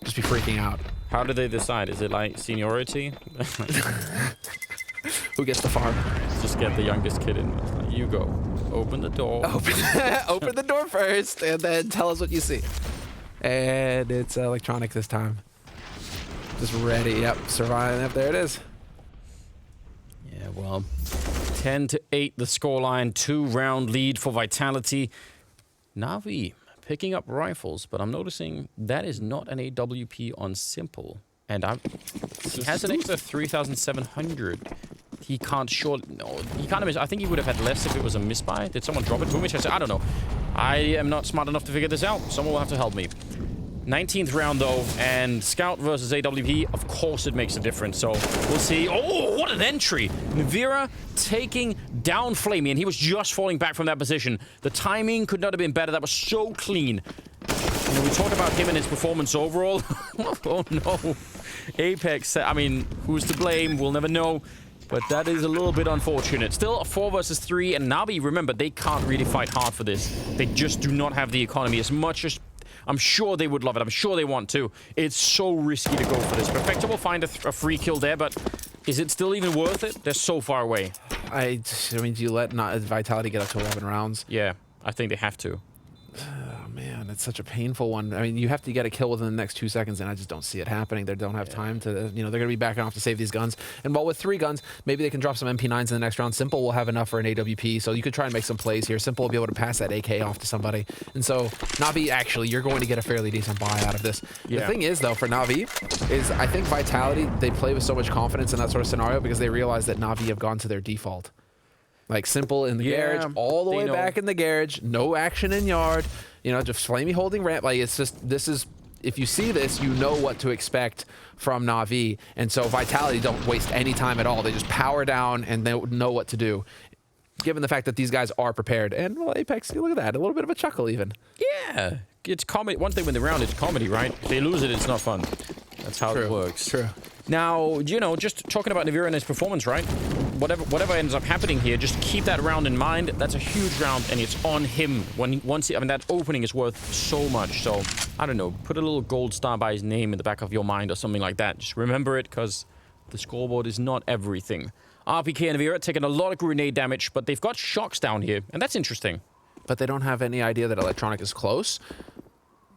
S1: Just be freaking out.
S2: How do they decide? Is it like seniority?
S1: Who gets the farm?
S2: Just get the youngest kid in. It's like, you go. Open the door.
S1: Open the door first, and then tell us what you see. And it's electronic this time. Just ready. Yep, surviving. Yep, there it is.
S2: Yeah, well, 10-8 the scoreline. 2-round lead for Vitality. Na'Vi picking up rifles, but I'm noticing that is not an AWP on Simple. And he has an extra 3,700. He can't he can't miss. I think he would have had less if it was a misbuy. Did someone drop it to him? I don't know. I am not smart enough to figure this out. Someone will have to help me. 19th round though, and Scout versus AWP, of course it makes a difference. So we'll see. Oh, what an entry! Vincere taking down Flamey, and he was just falling back from that position. The timing could not have been better. That was so clean. And we talk about him and his performance overall. Oh no. Apex, I mean, who's to blame? We'll never know. But that is a little bit unfortunate. Still a 4 versus 3, and Na'Vi, remember, they can't really fight hard for this. They just do not have the economy as much as I'm sure they would love it. I'm sure they want to. It's so risky to go for this. Perfecto will find a free kill there, but is it still even worth it? They're so far away.
S1: I mean, do you let Vitality get up to 11 rounds?
S2: Yeah, I think they have to.
S1: Oh, man, it's such a painful one. I mean, you have to get a kill within the next 2 seconds, and I just don't see it happening. They don't have time to, you know, they're going to be backing off to save these guns. And while with 3 guns, maybe they can drop some MP9s in the next round. Simple will have enough for an AWP, so you could try and make some plays here. Simple will be able to pass that AK off to somebody. And so, Na'Vi, actually, you're going to get a fairly decent buy out of this. Yeah. The thing is, though, for Na'Vi, is I think Vitality, they play with so much confidence in that sort of scenario because they realize that Na'Vi have gone to their default. Like, Simple in the garage, all the way back in the garage, no action in yard. You know, just Flamey holding ramp. Like, it's just, this is, if you see this, you know what to expect from Na'Vi. And so Vitality don't waste any time at all. They just power down and they know what to do. given the fact that these guys are prepared. And, well, Apex, look at that. A little bit of a chuckle, even.
S2: Yeah. It's comedy. Once they win the round, it's comedy, right? If they lose it, it's not fun. That's how it works.
S1: True.
S2: Now, you know, just talking about Vincere and his performance, right? Whatever ends up happening here, just keep that round in mind. That's a huge round, and it's on him. I mean, that opening is worth so much. So, I don't know, put a little gold star by his name in the back of your mind or something like that. Just remember it, because the scoreboard is not everything. RPK and Vincere taking a lot of grenade damage, but they've got shocks down here, and that's interesting.
S1: But they don't have any idea that Electronic is close.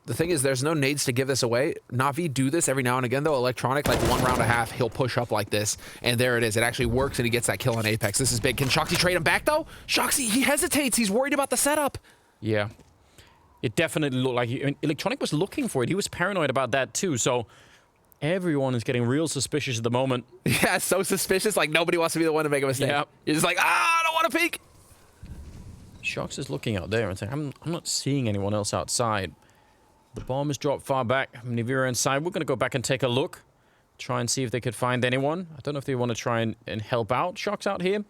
S1: The thing is, there's no nades to give this away. Na'Vi do this every now and again, though. Electronic, like 1 round and a half, he'll push up like this, and there it is. It actually works, and he gets that kill on Apex. This is big. Can Shoxy trade him back, though? Shoxy, he hesitates. He's worried about the setup.
S2: Yeah. It definitely looked like Electronic was looking for it. He was paranoid about that, too, so everyone is getting real suspicious at the moment.
S1: Yeah, so suspicious. Like, nobody wants to be the one to make a mistake.
S2: Yeah.
S1: He's just like, I don't want to peek.
S2: Shox is looking out there and saying, I'm not seeing anyone else outside. The bomb is dropped far back. Vincere inside. We're going to go back and take a look. Try and see if they could find anyone. I don't know if they want to try and help out Shox out here.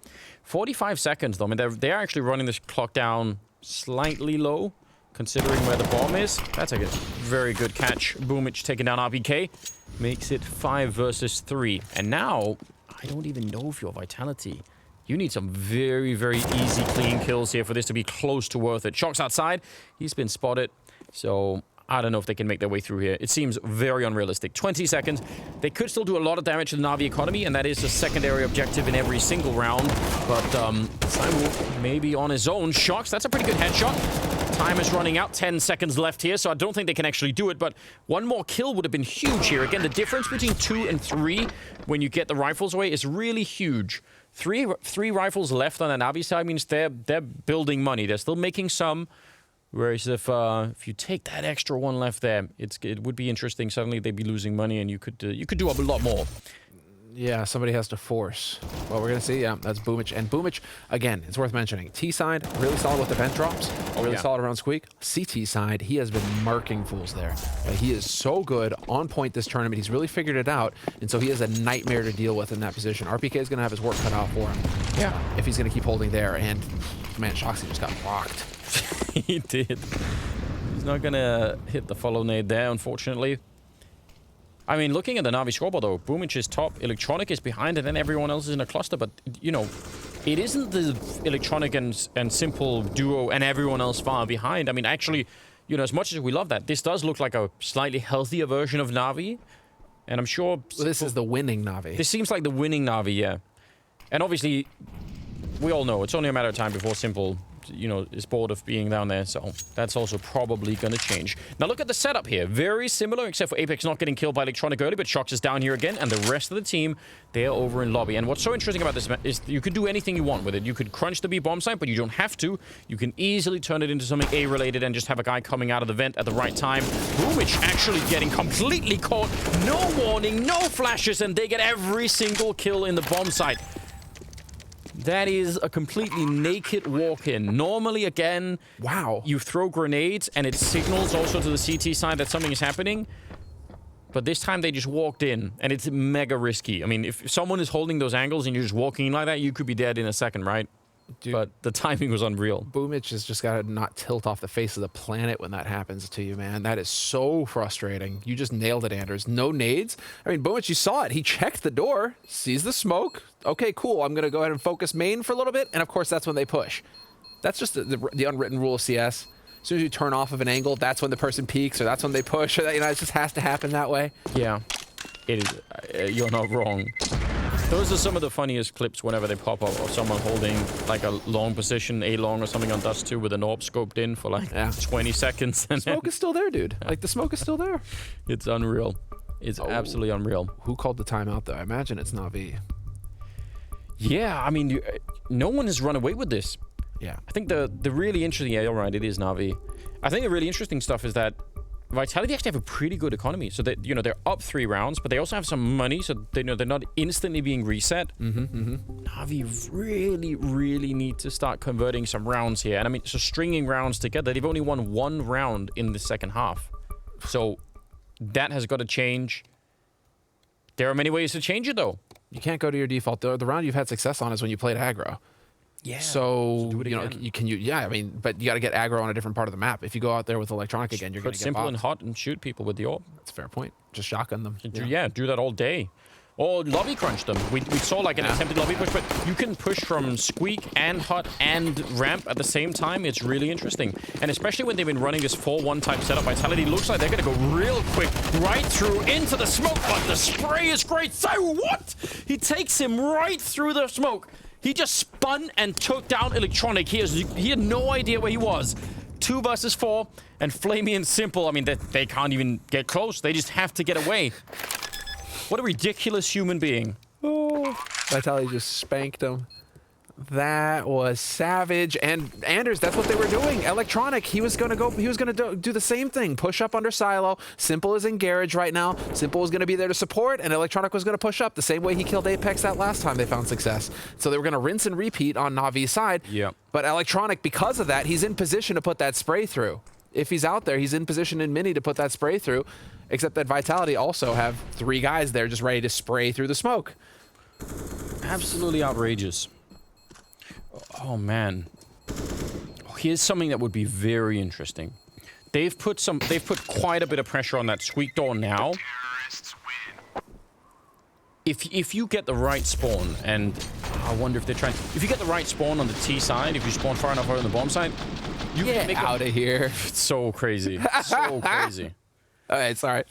S2: 45 seconds, though. I mean, they're actually running this clock down slightly low, considering where the bomb is. That's a very good catch. Boomich taking down RPK. Makes it 5 versus 3. And now, I don't even know if you're Vitality. You need some very, very easy, clean kills here for this to be close to worth it. Shox outside. He's been spotted. So I don't know if they can make their way through here. It seems very unrealistic. 20 seconds. They could still do a lot of damage to the Na'Vi economy, and that is a secondary objective in every single round. But Simon maybe on his own. Shox, that's a pretty good headshot. Time is running out. 10 seconds left here, so I don't think they can actually do it. But one more kill would have been huge here. Again, the difference between 2 and 3 when you get the rifles away is really huge. Three rifles left on the Na'Vi side means they're building money. They're still making some. Whereas if you take that extra one left there, it would be interesting. Suddenly they'd be losing money, and you could do a lot more.
S1: Yeah, somebody has to force. Well, we're going to see. Yeah, that's Boomich. And Boomich, again, it's worth mentioning. T side, really solid with the vent drops. Really solid around Squeak. CT side, he has been marking fools there. He is so good, on point this tournament. He's really figured it out. And so he is a nightmare to deal with in that position. RPK is going to have his work cut out for him. Yeah. If he's going to keep holding there. And, man, Shoxy just got rocked.
S2: He did. He's not going to hit the follow nade there, unfortunately. I mean, looking at the Na'Vi scoreboard, though, Boomich is top, Electronic is behind, and then everyone else is in a cluster. But, you know, it isn't the Electronic and Simple duo and everyone else far behind. I mean, actually, you know, as much as we love that, this does look like a slightly healthier version of Na'Vi. And I'm sure...
S1: Well, this is the winning Na'Vi.
S2: This seems like the winning Na'Vi, yeah. And obviously, we all know it's only a matter of time before Simple, you know, is bored of being down there, so that's also probably going to change. Now look at the setup here. Very similar, except for Apex not getting killed by Electronic early, but Shox is down here again, and the rest of the team, they're over in lobby. And what's so interesting about this is you can do anything you want with it. You could crunch the B bomb site, but you don't have to. You can easily turn it into something A-related and just have a guy coming out of the vent at the right time. Boomich actually getting completely caught. No warning, no flashes, and they get every single kill in the bomb site. That is a completely naked walk-in. Normally, again,
S1: wow,
S2: you throw grenades and it signals also to the CT side that something is happening. But this time they just walked in, and it's mega risky. I mean, if someone is holding those angles and you're just walking in like that, you could be dead in a second, right? Dude, but the timing was unreal.
S1: Boomich has just got to not tilt off the face of the planet when that happens to you, man. That is so frustrating. You just nailed it, Anders. No nades. I mean, Boomich, you saw it. He checked the door, sees the smoke. Okay, cool. I'm going to go ahead and focus main for a little bit. And, of course, that's when they push. That's just the unwritten rule of CS. As soon as you turn off of an angle, that's when the person peaks, or that's when they push. Or that, you know, it just has to happen that way.
S2: Yeah. It is. You're not wrong. Those are some of the funniest clips whenever they pop up of someone holding like a long position, A-long or something on Dust 2 with an AWP scoped in for like 20 seconds. And
S1: smoke is still there, dude. Like, the smoke is still there.
S2: It's unreal. It's absolutely unreal.
S1: Who called the timeout, though? I imagine it's Na'Vi.
S2: Yeah, I mean, no one has run away with this.
S1: Yeah.
S2: I think the really interesting... Yeah, you're right. It is Na'Vi. I think the really interesting stuff is that Vitality actually have a pretty good economy. So that, you know, they're up 3 rounds, but they also have some money, so they know they're not instantly being reset. Na'Vi really, really need to start converting some rounds here. And I mean, so stringing rounds together, they've only won 1 round in the second half. So that has got to change. There are many ways to change it, though.
S1: You can't go to your default. The round you've had success on is when you played aggro.
S2: Yeah.
S1: So,
S2: do it
S1: you know,
S2: again.
S1: yeah, I mean, but you got to get aggro on a different part of the map. If you go out there with electronic again, you're going
S2: Put
S1: to get
S2: simple
S1: bopped.
S2: and hot and shoot people with the orb.
S1: That's a fair point. Just shotgun them.
S2: Yeah, do that all day. Or lobby crunch them. We saw like an attempted lobby push, but you can push from squeak and hot and ramp at the same time. It's really interesting. And especially when they've been running this 4-1 type setup, Vitality looks like they're going to go real quick right through into the smoke, but the spray is great. So what? He takes him right through the smoke. He just spun and took down Electronic. He had no idea where he was. 2 versus 4, and Flamey and Simple, I mean, they can't even get close. They just have to get away. What a ridiculous human being.
S1: Oh, Vitality just spanked him. That was savage. And Anders, that's what they were doing. Electronic, he was going to do the same thing. Push up under Silo. Simple is in Garage right now. Simple was going to be there to support, and Electronic was going to push up the same way he killed Apex that last time they found success. So they were going to rinse and repeat on Navi's side.
S2: Yeah.
S1: But Electronic, because of that, he's in position to put that spray through. If he's out there, he's in position in Mini to put that spray through. Except that Vitality also have 3 guys there just ready to spray through the smoke.
S2: Absolutely outrageous. Oh, man. Here's something that would be very interesting. They've put quite a bit of pressure on that squeak door now. If you get the right spawn, and I wonder if they're trying... If you get the right spawn on the T side, if you spawn far enough out on the bomb side, you can make
S1: out of here.
S2: It's so crazy. So crazy.
S1: All right, sorry.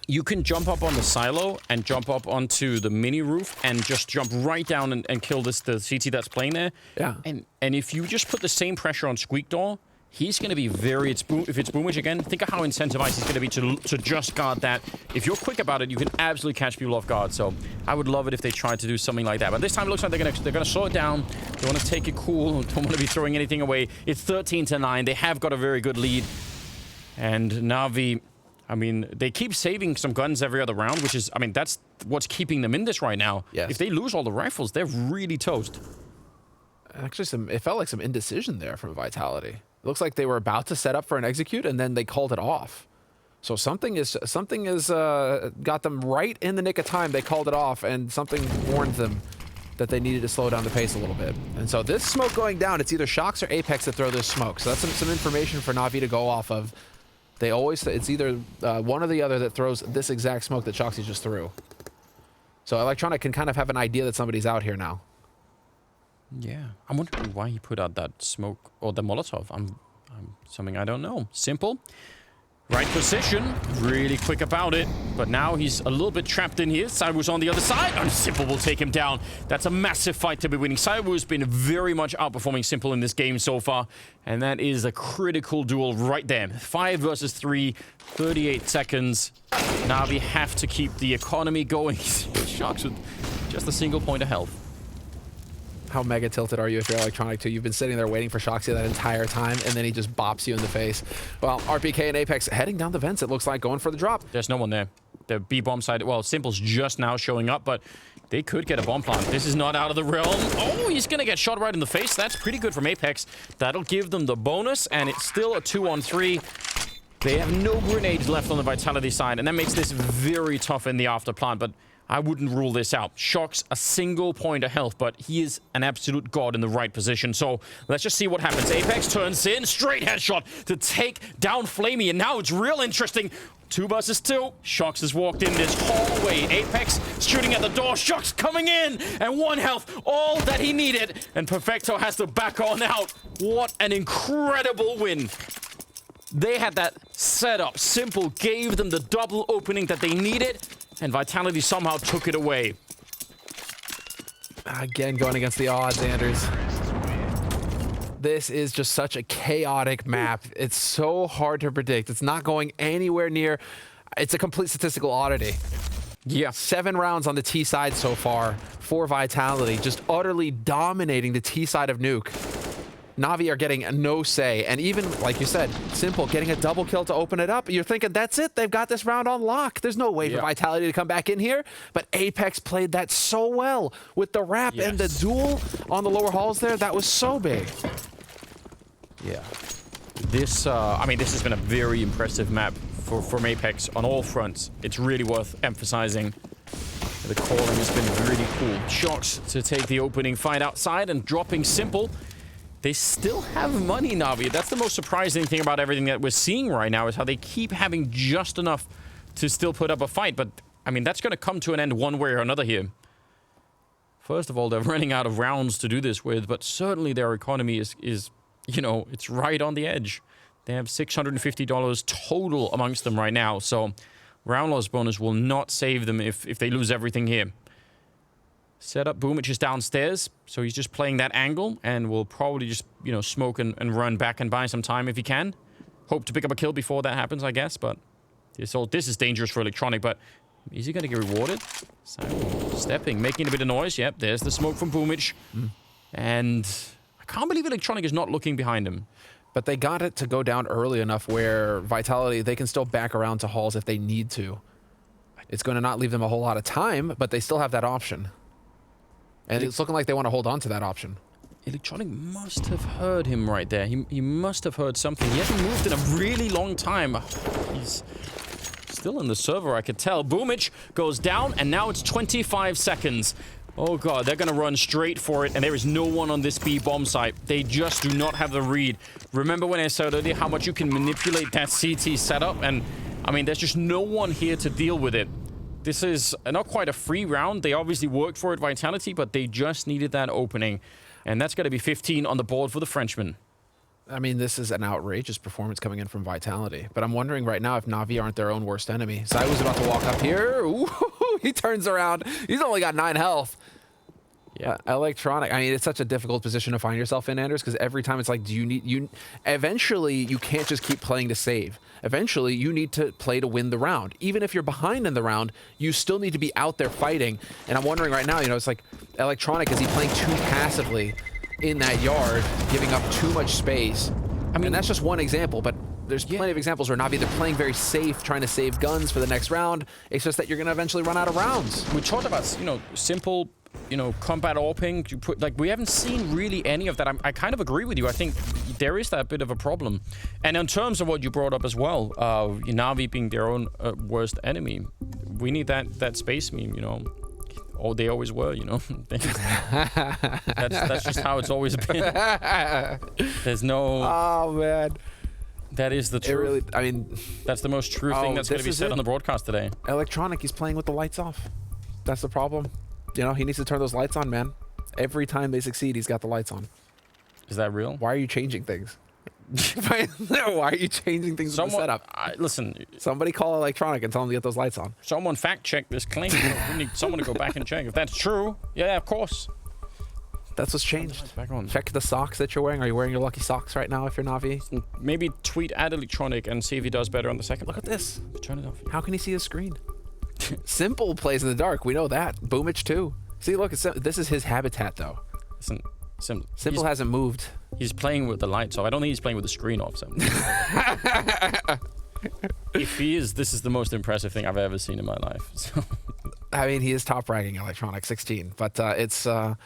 S2: You can jump up on the silo and jump up onto the mini roof and just jump right down and kill the CT that's playing there.
S1: Yeah.
S2: And if you just put the same pressure on Squeak Door, he's going to be very... if it's Boomage again, think of how incentivized he's going to be to just guard that. If you're quick about it, you can absolutely catch people off guard. So I would love it if they tried to do something like that. But this time it looks like they're going to slow it down. They want to take it cool. Don't want to be throwing anything away. It's 13-9. They have got a very good lead. And Na'Vi... I mean, they keep saving some guns every other round, which is, I mean, that's what's keeping them in this right now.
S1: Yes.
S2: If they lose all the rifles, they're really toast.
S1: Actually, it felt like some indecision there from Vitality. It looks like they were about to set up for an execute, and then they called it off. So something is got them right in the nick of time. They called it off, and something warned them that they needed to slow down the pace a little bit. And so this smoke going down, it's either Shox or Apex that throw this smoke. So that's some information for Na'Vi to go off of. They always, it's either one or the other that throws this exact smoke that Shoxy just threw. So Electronic can kind of have an idea that somebody's out here now.
S2: Yeah. I'm wondering why he put out that smoke or the Molotov. I'm something I don't know. Simple. Right position. Really quick about it. But now he's a little bit trapped in here. Saiwu's on the other side. And Simple will take him down. That's a massive fight to be winning. Saiwu's been very much outperforming Simple in this game so far. And that is a critical duel right there. 5 versus 3. 38 seconds. Na'Vi have to keep the economy going. Shox with just a single point of health.
S1: How mega tilted are you if you're Electronic too? You've been sitting there waiting for Shoxy that entire time, and then he just bops you in the face. Well, RPK and Apex heading down the vents, it looks like, going for the drop.
S2: There's no one there. The B-bomb side, well, Simple's just now showing up, but they could get a bomb plant. This is not out of the realm. Oh, he's going to get shot right in the face. That's pretty good from Apex. That'll give them the bonus, and it's still a 2-on-3. They have no grenades left on the Vitality side, and that makes this very tough in the after plant, but I wouldn't rule this out. Shox a single point of health, but he is an absolute god in the right position. So let's just see what happens. Apex turns in, straight headshot to take down Flamey, and now it's real interesting. 2 versus 2. Shox has walked in this hallway. Apex shooting at the door. Shox coming in, and 1 health, all that he needed. And Perfecto has to back on out. What an incredible win. They had that set up. Simple gave them the double opening that they needed, and Vitality somehow took it away.
S1: Again, going against the odds, Anders. This is just such a chaotic map. It's so hard to predict. It's not going anywhere near... It's a complete statistical oddity.
S2: Yeah.
S1: 7 rounds on the T side so far for Vitality, just utterly dominating the T side of Nuke. Na'Vi are getting no say, and even, like you said, Simple getting a double kill to open it up. You're thinking, that's it, they've got this round on lock. There's no way for Vitality to come back in here, but Apex played that so well with the wrap and the duel on the lower halls there. That was so big.
S2: Yeah. This, I mean, this has been a very impressive map from Apex on all fronts. It's really worth emphasizing. The calling has been really cool. Shox to take the opening fight outside and dropping Simple. They still have money, Navi. That's the most surprising thing about everything that we're seeing right now is how they keep having just enough to still put up a fight. But, I mean, that's going to come to an end one way or another here. First of all, they're running out of rounds to do this with, but certainly their economy is you know, it's right on the edge. They have $650 total amongst them right now, so round loss bonus will not save them if they lose everything here. Set up Boomich is downstairs, so he's just playing that angle and will probably just, you know, smoke and run back and buy some time if he can. Hope to pick up a kill before that happens, I guess, but this is dangerous for Electronic, but is he going to get rewarded? So, stepping, making a bit of noise. Yep, there's the smoke from Boomich. And I can't believe Electronic is not looking behind him.
S1: But they got it to go down early enough where Vitality, they can still back around to halls if they need to. It's going to not leave them a whole lot of time, but they still have that option. And it's looking like they want to hold on to that option.
S2: Electronic must have heard him right there. He must have heard something. He hasn't moved in a really long time. He's still in the server, I could tell. Boomich goes down, and now it's 25 seconds. Oh god, they're gonna run straight for it, and there is no one on this B bomb site. They just do not have the read. Remember when I said earlier how much you can manipulate that CT setup? And, I mean, there's just no one here to deal with it. This is not quite a free round. They obviously worked for it, Vitality, but they just needed that opening. And that's going to be 15 on the board for the Frenchman.
S1: I mean, this is an outrageous performance coming in from Vitality. But I'm wondering right now if Na'Vi aren't their own worst enemy. Zai was about to walk up here. Ooh, he turns around. He's only got 9 health. Yeah, Electronic. I mean, it's such a difficult position to find yourself in, Anders, because every time it's like, eventually, you can't just keep playing to save. Eventually, you need to play to win the round. Even if you're behind in the round, you still need to be out there fighting. And I'm wondering right now, you know, it's like, Electronic, is he playing too passively in that yard, giving up too much space? I mean, and that's just one example, but there's plenty of examples where Na'Vi, they're playing very safe, trying to save guns for the next round. It's just that you're going to eventually run out of rounds.
S2: We talked about, you know, simple, you know, combat AWPing. You put, like, we haven't seen really any of that. I kind of agree with you. I think there is that bit of a problem. And in terms of what you brought up as well, Na'Vi being their own worst enemy, we need that space meme, you know. Oh, they always were, you know. that's just how it's always been. There's no...
S1: Oh, man.
S2: That is the truth.
S1: It really, I mean...
S2: That's the most true thing that's going to be said on the broadcast today.
S1: Electronic, he's playing with the lights off. That's the problem. You know, he needs to turn those lights on, man. Every time they succeed, he's got the lights on.
S2: Is that real?
S1: Why are you changing things? Why are you changing things in the setup?
S2: Listen.
S1: Somebody call Electronic and tell them to get those lights on.
S2: Someone fact check this claim. We need someone to go back and check. If that's true, yeah, of course.
S1: That's what's changed.
S2: Back on.
S1: Check the socks that you're wearing. Are you wearing your lucky socks right now if you're Na'Vi?
S2: Maybe tweet at Electronic and see if he does better on the second.
S1: Look at this.
S2: Turn it off.
S1: How can he see his screen? Simple plays in the dark. We know that. Boomich too. See, look, this is his habitat, though.
S2: Listen,
S1: Simple hasn't moved.
S2: He's playing with the lights off. I don't think he's playing with the screen off. So. If he is, this is the most impressive thing I've ever seen in my life. So.
S1: I mean, he is top ranking Electronic 16, but it's a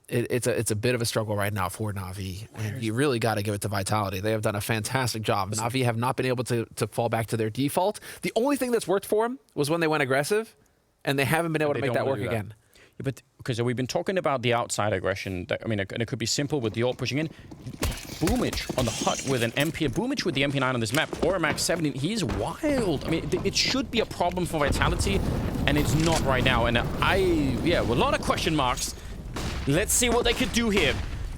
S1: bit of a struggle right now for Na'Vi, and you really got to give it to Vitality. They have done a fantastic job. Na'Vi have not been able to fall back to their default. The only thing that's worked for them was when they went aggressive, and they haven't been able to make that work again.
S2: Yeah, but because we've been talking about the outside aggression, I mean, and it could be simple with the ult pushing in. Boomich on the hut with an MP, Boomich with the MP9 on this map, or a Max 17, he's wild. I mean, it should be a problem for Vitality, and it's not right now. And with a lot of question marks. Let's see what they could do here.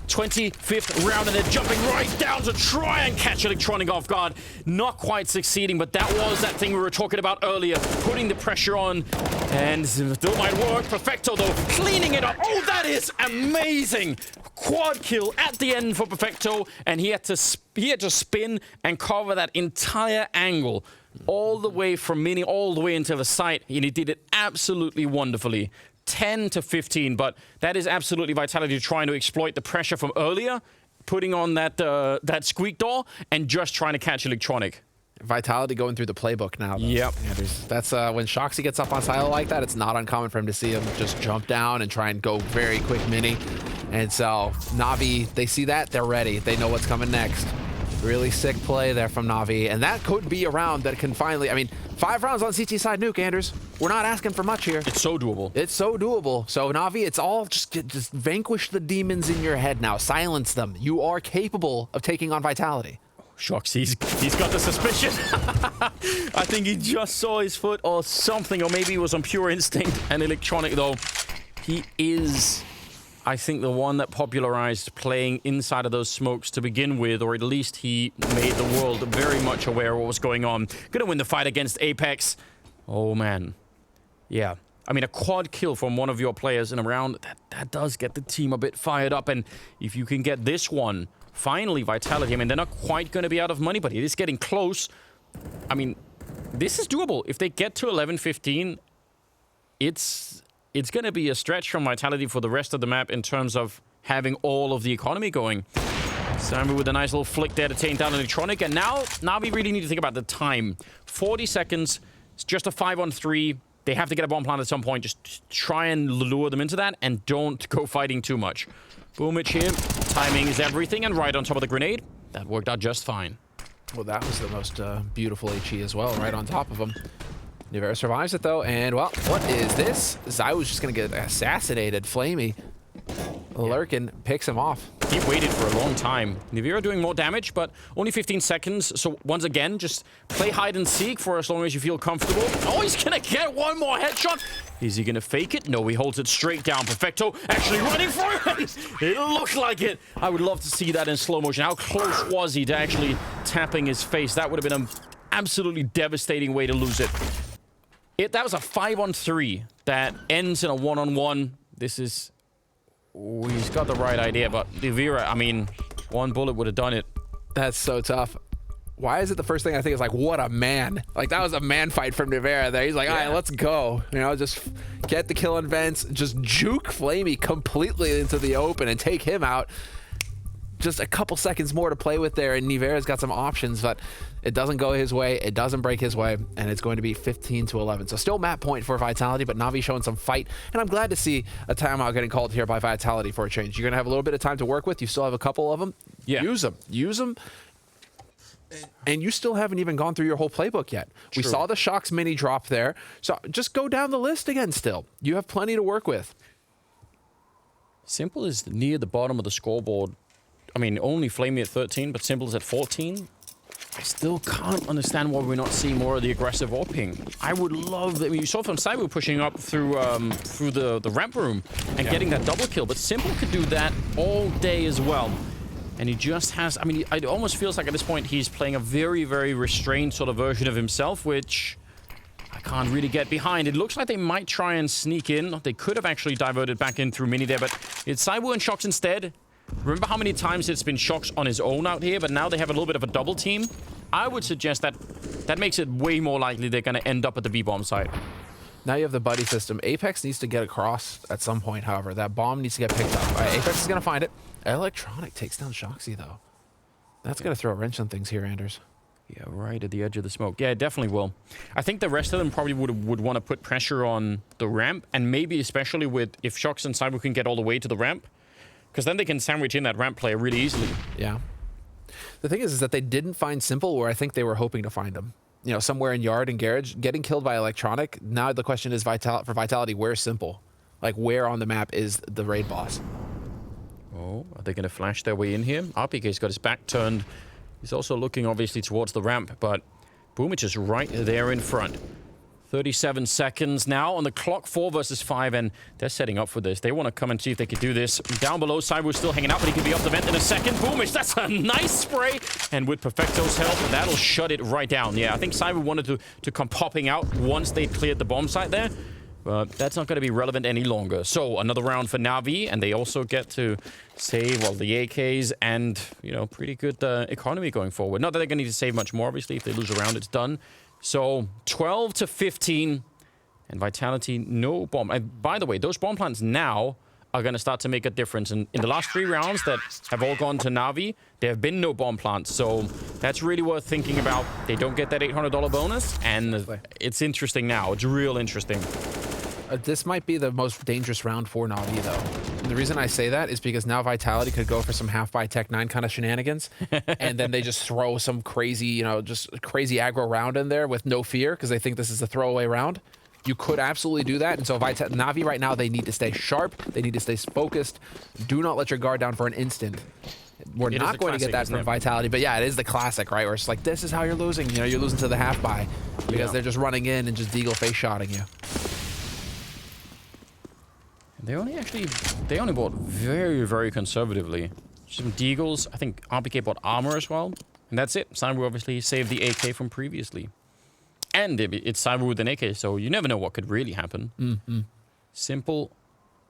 S2: 25th round, and they're jumping right down to try and catch Electronic off guard. Not quite succeeding, but that was that thing we were talking about earlier. Putting the pressure on, and still might work. Perfecto, though, cleaning it up. Oh, that is amazing! Quad kill at the end for Perfecto, and he had to spin and cover that entire angle. All the way from mini, all the way into the site, and he did it absolutely wonderfully. 10 to 15, but that is absolutely Vitality trying to exploit the pressure from earlier, putting on that squeak door, and just trying to catch Electronic.
S1: Vitality going through the playbook now, though.
S2: Yep.
S1: Yeah, that's when Shoxy gets up on silo like that, it's not uncommon for him to see him just jump down and try and go very quick mini. And so Na'Vi, they see that, they're ready. They know what's coming next. Really sick play there from Na'Vi, and that could be a round that can finally, I mean, 5 rounds on CT side nuke, Anders. We're not asking for much here.
S2: It's so doable.
S1: It's so doable. So Na'Vi, it's all just vanquish the demons in your head now. Silence them. You are capable of taking on Vitality.
S2: Shocks, he's got the suspicion. I think he just saw his foot or something, or maybe it was on pure instinct. And Electronic, though, he is, I think, the one that popularized playing inside of those smokes to begin with, or at least he made the world very much aware of what was going on. Gonna win the fight against Apex. Oh, man. Yeah. I mean, a quad kill from one of your players in a round, that does get the team a bit fired up. And if you can get this one, finally, Vitality, I mean, they're not quite going to be out of money, but it is getting close. I mean, this is doable. If they get to 11-15, it's going to be a stretch from Vitality for the rest of the map in terms of having all of the economy going. Samu with a nice little flick there to take down Electronic. And now we really need to think about the time. 40 seconds. It's just a 5-on-3. They have to get a bomb plant at some point. Just try and lure them into that and don't go fighting too much. Boomich here. Timing is everything, and right on top of the grenade. That worked out just fine.
S1: Well, that was the most beautiful HE as well, right on top of him. Nivera survives it, though, and, well, what is this? Zai was just going to get assassinated. Flamey, Lurkin picks him off.
S2: He waited for a long time. Nivera doing more damage, but only 15 seconds. So, once again, just play hide and seek for as long as you feel comfortable. Oh, he's going to get one more headshot. Is he going to fake it? No, he holds it straight down. Perfecto actually running for it. It looked like it. I would love to see that in slow motion. How close was he to actually tapping his face? That would have been an absolutely devastating way to lose it. That was a 5-on-3 that ends in a 1-on-1. This is... Ooh, he's got the right idea, but Nivera, I mean, one bullet would have done it.
S1: That's so tough. Why is it the first thing I think is like, what a man. Like, that was a man fight from Nivera there. He's like, all right, let's go. You know, just get the kill on Vents, just juke Flamey completely into the open and take him out. Just a couple seconds more to play with there, and Nivera's got some options, but it doesn't go his way, it doesn't break his way, and it's going to be 15-11. So still map point for Vitality, but Na'Vi showing some fight, and I'm glad to see a timeout getting called here by Vitality for a change. You're going to have a little bit of time to work with. You still have a couple of them.
S2: Yeah.
S1: Use them. And you still haven't even gone through your whole playbook yet.
S2: True.
S1: We saw the Shocks mini drop there, so just go down the list again still. You have plenty to work with.
S2: Simple is near the bottom of the scoreboard. I mean, only Flamey at 13, but Simple is at 14. I still can't understand why we're not seeing more of the aggressive AWPing. I would love that. I mean, you saw from Cyber pushing up through the ramp room and getting that double kill, but Simple could do that all day as well. And he just has, I mean, it almost feels like at this point he's playing a very, very restrained sort of version of himself, which I can't really get behind. It looks like they might try and sneak in. They could have actually diverted back in through Mini there, but it's Cyber and Shocks instead. Remember how many times it's been Shocks on his own out here, but now they have a little bit of a double team? I would suggest that makes it way more likely they're going to end up at the B-bomb site.
S1: Now you have the buddy system. Apex needs to get across at some point, however. That bomb needs to get picked up. All right, Apex is going to find it. Electronic takes down Shoxy, though. That's going to throw a wrench on things here, Anders.
S2: Yeah, right at the edge of the smoke. Yeah, it definitely will. I think the rest of them probably would want to put pressure on the ramp, and maybe especially with if Shocks and Cyber can get all the way to the ramp, because then they can sandwich in that ramp player really easily.
S1: Yeah. The thing is that they didn't find Simple where I think they were hoping to find him. You know, somewhere in Yard and Garage, getting killed by Electronic. Now the question is, for Vitality, where's Simple? Like, where on the map is the raid boss?
S2: Oh, are they going to flash their way in here? RPK's got his back turned. He's also looking, obviously, towards the ramp, but Boomich is right there in front. 37 seconds now on the clock, 4 versus 5, and they're setting up for this. They want to come and see if they could do this. Down below, Cyber's still hanging out, but he can be up the vent in a second. Boomich, that's a nice spray, and with Perfecto's help, that'll shut it right down. Yeah, I think Cyber wanted to come popping out once they cleared the bomb site there, but that's not going to be relevant any longer. So, another round for Na'Vi, and they also get to save, well, the AKs and, you know, pretty good economy going forward. Not that they're going to need to save much more, obviously. If they lose a round, it's done. So, 12-15, and Vitality, no bomb. And by the way, those bomb plants now are going to start to make a difference. And in the last 3 rounds that have all gone to Na'Vi, there have been no bomb plants. So, that's really worth thinking about. They don't get that $800 bonus, and it's interesting now. It's real interesting.
S1: This might be the most dangerous round for Na'Vi, though. And the reason I say that is because now Vitality could go for some half by Tech 9 kind of shenanigans, and then they just throw some crazy, you know, just crazy aggro round in there with no fear because they think this is a throwaway round. You could absolutely do that. And so Na'Vi right now, they need to stay sharp. They need to stay focused. Do not let your guard down for an instant. We're not going to get that from Vitality, but yeah, it is the classic, right? Where it's like, this is how you're losing. You know, you're losing to the half by because they're just running in and just deagle face shotting you.
S2: They only bought very, very conservatively. Some deagles. I think RPK bought armor as well. And that's it. Cyber obviously saved the AK from previously. And it's Cyber with an AK, so you never know what could really happen. Simple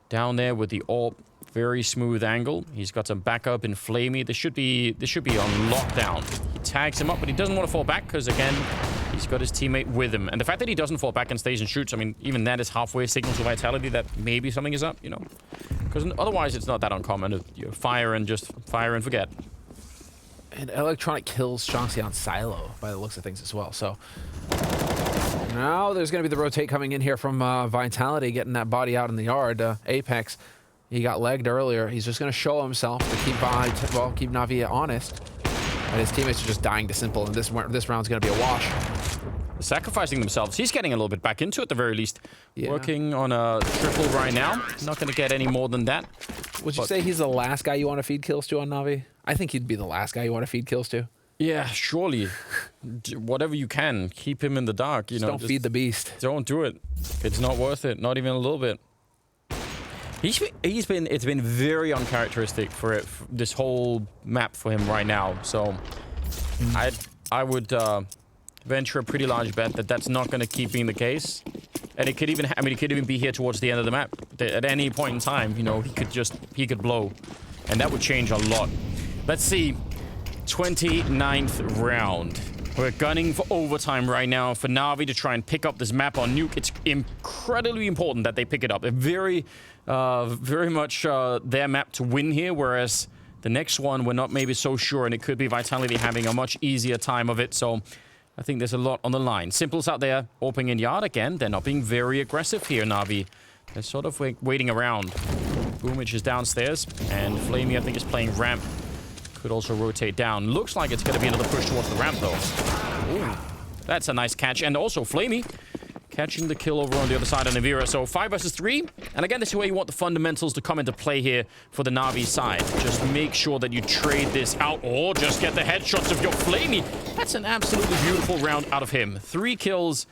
S2: down there with the AWP. Very smooth angle. He's got some backup in Flamey. This should be on lockdown. He tags him up, but he doesn't want to fall back because, again, he's got his teammate with him. And the fact that he doesn't fall back and stays and shoots, I mean, even that is halfway signal to Vitality that maybe something is up, you know? Because otherwise, it's not that uncommon. You fire and forget.
S1: And Electronic kills Shanxi on Silo by the looks of things as well. So now there's going to be the rotate coming in here from Vitality, getting that body out in the yard. Apex, he got legged earlier. He's just going to show himself to keep Na'Vi honest. And his teammates are just dying to Simple, and this round's going to be a wash.
S2: Sacrificing themselves. He's getting a little bit back into it at the very least. Yeah. Working on a triple right now. Not going to get any more than that.
S1: Would you say he's the last guy you want to feed kills to on Na'Vi? I think he'd be the last guy you want to feed kills to.
S2: Yeah, surely. Whatever you can, keep him in the dark. You know,
S1: don't feed the beast.
S2: Don't do it. It's not worth it. Not even a little bit. It's been very uncharacteristic for this whole map for him right now. So I would venture a pretty large bet that that's not going to keep being the case. And it could even be here towards the end of the map. At any point in time, you know, he could blow, and that would change a lot. Let's see. 29th round. We're gunning for overtime right now for Na'Vi to try and pick up this map on nuke. It's incredibly important that they pick it up. They're very much their map to win here, whereas the next one we're not maybe so sure, and it could be Vitality having a much easier time of it. So I think there's a lot on the line. Simple's out there, opening in yard again. They're not being very aggressive here, Na'Vi. They're sort of waiting around. Boomich is downstairs, and Flamey, I think, is playing ramp. Could also rotate down. Looks like it's going to be another push towards the ramp, though. Ooh, that's a nice catch. And also, Flamey catching the kill over on the other side of Navira. So 5 versus 3. And again, this is where you want the fundamentals to come into play here for the Na'Vi side. Just make sure that you trade this out or just get the headshots of your Flamey. That's an absolutely beautiful round out of him. 3 kills,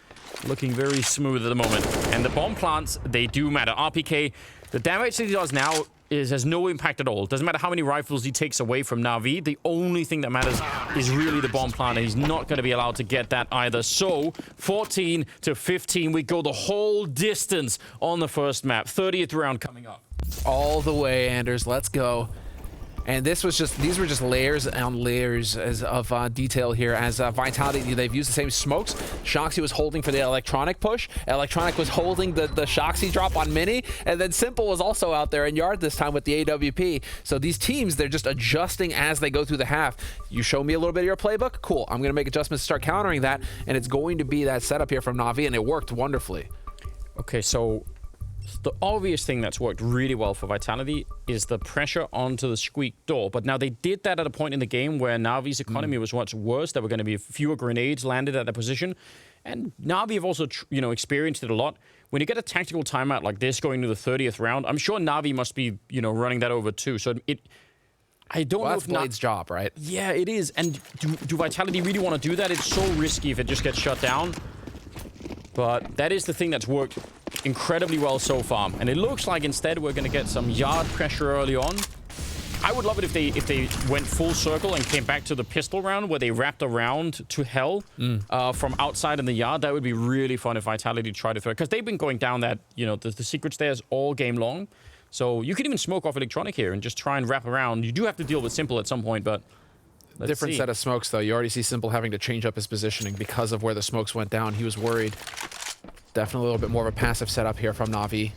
S2: looking very smooth at the moment. And the bomb plants, they do matter. RPK, the damage that he does now has no impact at all. It doesn't matter how many rifles he takes away from Na'Vi. The only thing that matters is really the bomb plant, and he's not going to be allowed to get that either. So 14 to 15, we go the whole distance on the first map. 30th round coming up.
S1: All the way, Anders. Let's go. And these were just layers on layers of detail here as Vitality, they've used the same smokes. Shoxy was holding for the Electronic push. Electronic was holding the Shoxy drop on Mini. And then Simple was also out there in yard this time with the AWP. So these teams, they're just adjusting as they go through the half. You show me a little bit of your playbook? Cool. I'm going to make adjustments to start countering that. And it's going to be that setup here from Na'Vi, and it worked wonderfully.
S2: Okay, so the obvious thing that's worked really well for Vitality is the pressure onto the squeak door. But now they did that at a point in the game where Na'Vi's economy was much worse. There were going to be fewer grenades landed at that position. And Na'Vi have also, experienced it a lot. When you get a tactical timeout like this going to the 30th round, I'm sure Na'Vi must be, running that over too. So I don't know if
S1: Blade's job, right?
S2: Yeah, it is. And do Vitality really want to do that? It's so risky if it just gets shut down. But that is the thing that's worked incredibly well so far. And it looks like instead we're going to get some yard pressure early on. I would love it if they went full circle and came back to the pistol round where they wrapped around to hell from outside in the yard. That would be really fun if Vitality tried to throw it. Because they've been going down that, the secret stairs all game long. So you could even smoke off Electronic here and just try and wrap around. You do have to deal with Simple at some point, but
S1: different set of smokes, though. You already see Simple having to change up his positioning because of where the smokes went down. He was worried. Definitely a little bit more of a passive setup here from Na'Vi.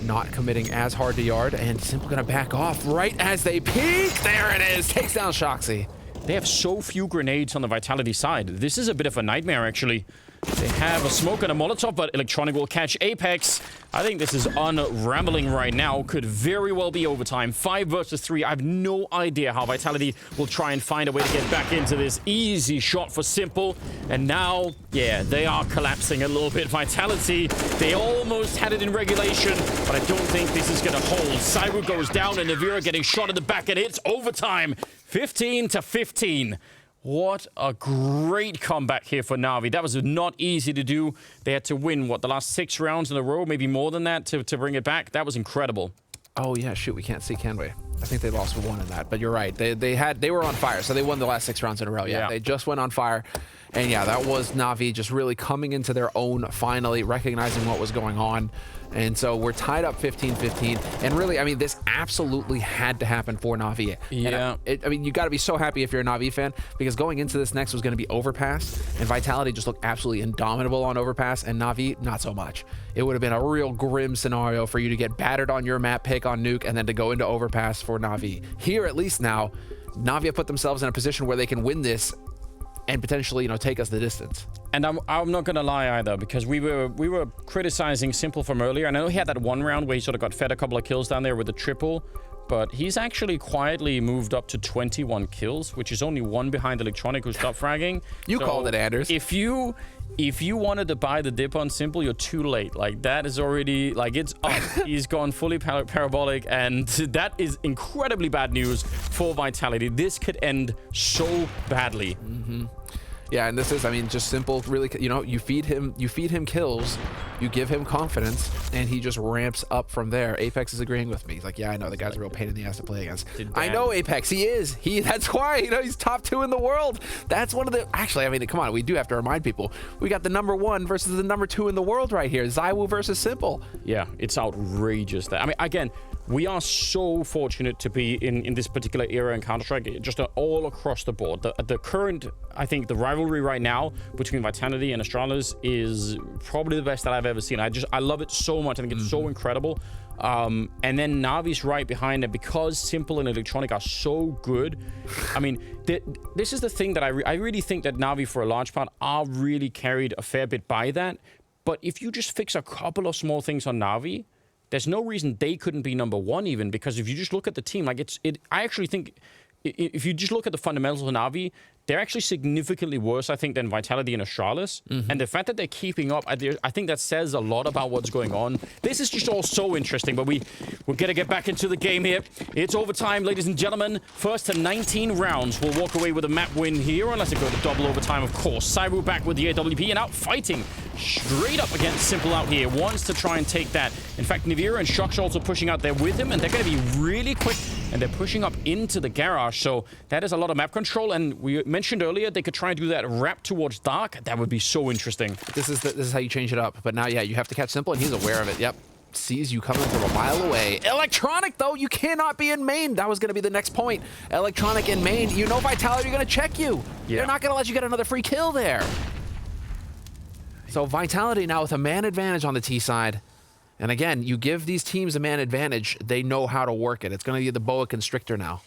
S1: Not committing as hard to yard, and Simple gonna back off right as they peek. There it is. Takes down Shoxy.
S2: They have so few grenades on the Vitality side. This is a bit of a nightmare, actually. They have a smoke and a Molotov, but Electronic will catch Apex. I think this is unraveling right now. Could very well be overtime. 5 versus 3. I have no idea how Vitality will try and find a way to get back into this. Easy shot for Simple. And now, yeah, they are collapsing a little bit. Vitality, they almost had it in regulation, but I don't think this is going to hold. Cyber goes down, and Navira getting shot at the back, and it's overtime. 15-15. What a great comeback here for Na'Vi. That was not easy to do. They had to win, what, the last 6 rounds in a row, maybe more than that, to bring it back. That was incredible.
S1: Oh, yeah, shoot, we can't see, can we? I think they lost 1 in that, but you're right. They were on fire, so they won the last 6 rounds in a row. Yeah, they just went on fire. And yeah, that was Na'Vi just really coming into their own, finally recognizing what was going on. And so we're tied up 15-15. And really, I mean, this absolutely had to happen for Na'Vi.
S2: Yeah.
S1: And I mean, you got to be so happy if you're a Na'Vi fan, because going into this next was going to be Overpass. And Vitality just looked absolutely indomitable on Overpass, and Na'Vi, not so much. It would have been a real grim scenario for you to get battered on your map pick on Nuke and then to go into Overpass for Na'Vi. Here, at least now, Na'Vi have put themselves in a position where they can win this and potentially, take us the distance.
S2: And I'm not gonna lie either, because we were criticizing Simple from earlier. And I know he had that 1 round where he sort of got fed a couple of kills down there with the triple, but he's actually quietly moved up to 21 kills, which is only 1 behind Electronic, who stopped fragging.
S1: You called it, Anders.
S2: If you wanted to buy the dip on Simple, you're too late. Like, that is already, like, it's up. He's gone fully parabolic, and that is incredibly bad news for Vitality. This could end so badly.
S1: Mm-hmm. Yeah, and this is, I mean, just Simple, really, you feed him kills, you give him confidence, and he just ramps up from there. Apex is agreeing with me. He's like, yeah, I know, the guy's a real pain in the ass to play against. I know Apex, he is. That's why, he's top 2 in the world. That's one of the, actually, I mean, come on, we do have to remind people, we got the #1 versus the #2 in the world right here. ZywOo versus Simple.
S2: Yeah, it's outrageous. I mean, again, we are so fortunate to be in this particular era in Counter-Strike, just all across the board. The current, I think, the rivalry right now between Vitality and Astralis is probably the best that I've ever seen. I love it so much. I think it's so incredible. And then Na'Vi's right behind it, because Simple and Electronic are so good. I mean, this is the thing that I really think that Na'Vi, for a large part, are really carried a fair bit by that. But if you just fix a couple of small things on Na'Vi, there's no reason they couldn't be #1 even, because if you just look at the team, like I actually think if you just look at the fundamentals of Na'Vi, they're actually significantly worse, I think, than Vitality and Astralis. And the fact that they're keeping up, I think that says a lot about what's going on. This is just all so interesting, but we're going to get back into the game here. It's overtime, ladies and gentlemen. First to 19 rounds. We'll walk away with a map win here, unless it goes to double overtime, of course. ZywOo back with the AWP and out fighting straight up against Simple out here. Wants to try and take that. In fact, Navira and Shock's also pushing out there with him, and they're going to be really quick, and they're pushing up into the garage. So that is a lot of map control, and we mentioned earlier they could try and do that wrap towards dark. That would be so interesting.
S1: This is how you change it up. But now, yeah, you have to catch Simple, and he's aware of it. Yep. Sees you coming from a mile away. Electronic, though, you cannot be in main. That was going to be the next point. Electronic in main. You know Vitality are going to check you. Yeah. They're not going to let you get another free kill there. So Vitality now with a man advantage on the T side. And again, you give these teams a man advantage, they know how to work it. It's going to be the boa constrictor now.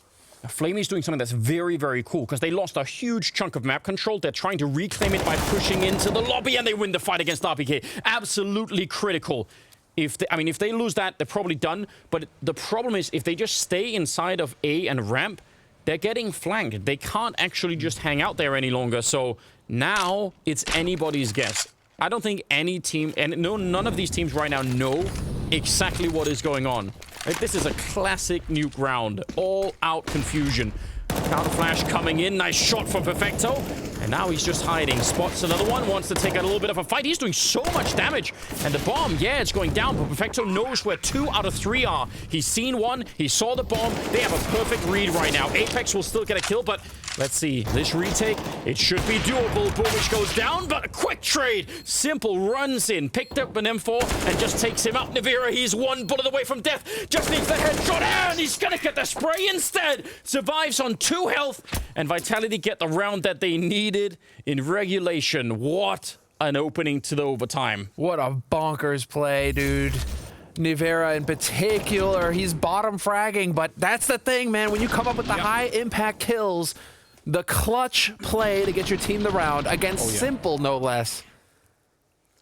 S2: Flamey's doing something that's very, very cool, because they lost a huge chunk of map control. They're trying to reclaim it by pushing into the lobby, and they win the fight against RPK. Absolutely critical. If they lose that, they're probably done. But the problem is, if they just stay inside of A and ramp, they're getting flanked. They can't actually just hang out there any longer. So now it's anybody's guess. I don't think any team, and none of these teams right now know exactly what is going on. Right? This is a classic nuke round. All out confusion. Counter flash coming in. Nice shot from Perfecto. And now he's just hiding. Spots another one. Wants to take out a little bit of a fight. He's doing so much damage. And the bomb, yeah, it's going down. But Perfecto knows where 2 out of 3 are. He's seen one. He saw the bomb. They have a perfect read right now. Apex will still get a kill, but let's see. This retake, it should be doable. Boomich goes down, but a quick trade. Simple runs in. Picked up an M4 and just takes him out. Navira, he's 1 bullet away from death. Just needs the headshot, and he's going to get the spray instead. Survives on 2 health. And Vitality get the round that they needed in regulation. What an opening to the overtime.
S1: What a bonkers play, dude. Nivera in particular, he's bottom fragging, but that's the thing, man. When you come up with the high impact kills, the clutch play to get your team the round against Simple, no less.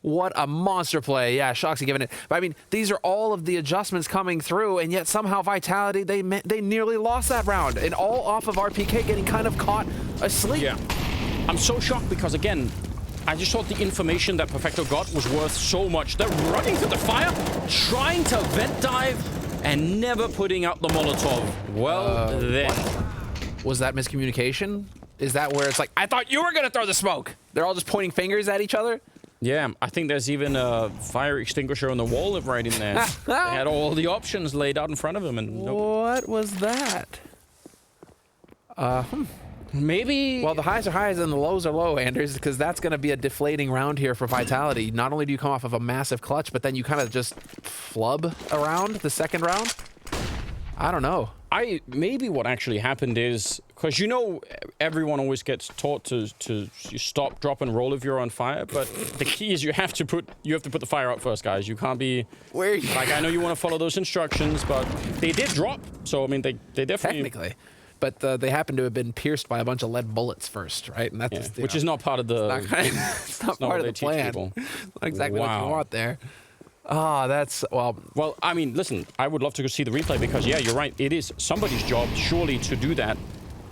S1: What a monster play. Yeah, Shoxy giving it. But I mean, these are all of the adjustments coming through, and yet somehow Vitality, they nearly lost that round. And all off of RPK getting kind of caught asleep.
S2: Yeah. I'm so shocked because, again, I just thought the information that Perfecto got was worth so much. They're running through the fire, trying to vent dive, and never putting out the Molotov. Well, then.
S1: Was that miscommunication? Is that where it's like, I thought you were going to throw the smoke? They're all just pointing fingers at each other?
S2: Yeah, I think there's even a fire extinguisher on the wall right in there. They had all the options laid out in front of them. And
S1: what was that?
S2: Maybe...
S1: Well, the highs are highs and the lows are low, Anders, because that's going to be a deflating round here for Vitality. Not only do you come off of a massive clutch, but then you kind of just flub around the second round. I don't know.
S2: Maybe what actually happened is, because you know everyone always gets taught to stop, drop, and roll if you're on fire, but the key is you have to put the fire out first, guys. You can't be like, I know you want to follow those instructions, but they did drop, so I mean they definitely
S1: technically, but they happen to have been pierced by a bunch of lead bullets first, right? And that's
S2: which is not part of the
S1: it's not part of the plan. Not exactly what you want there. Ah, that's,
S2: well, I mean, listen, I would love to go see the replay because, yeah, you're right. It is somebody's job, surely, to do that.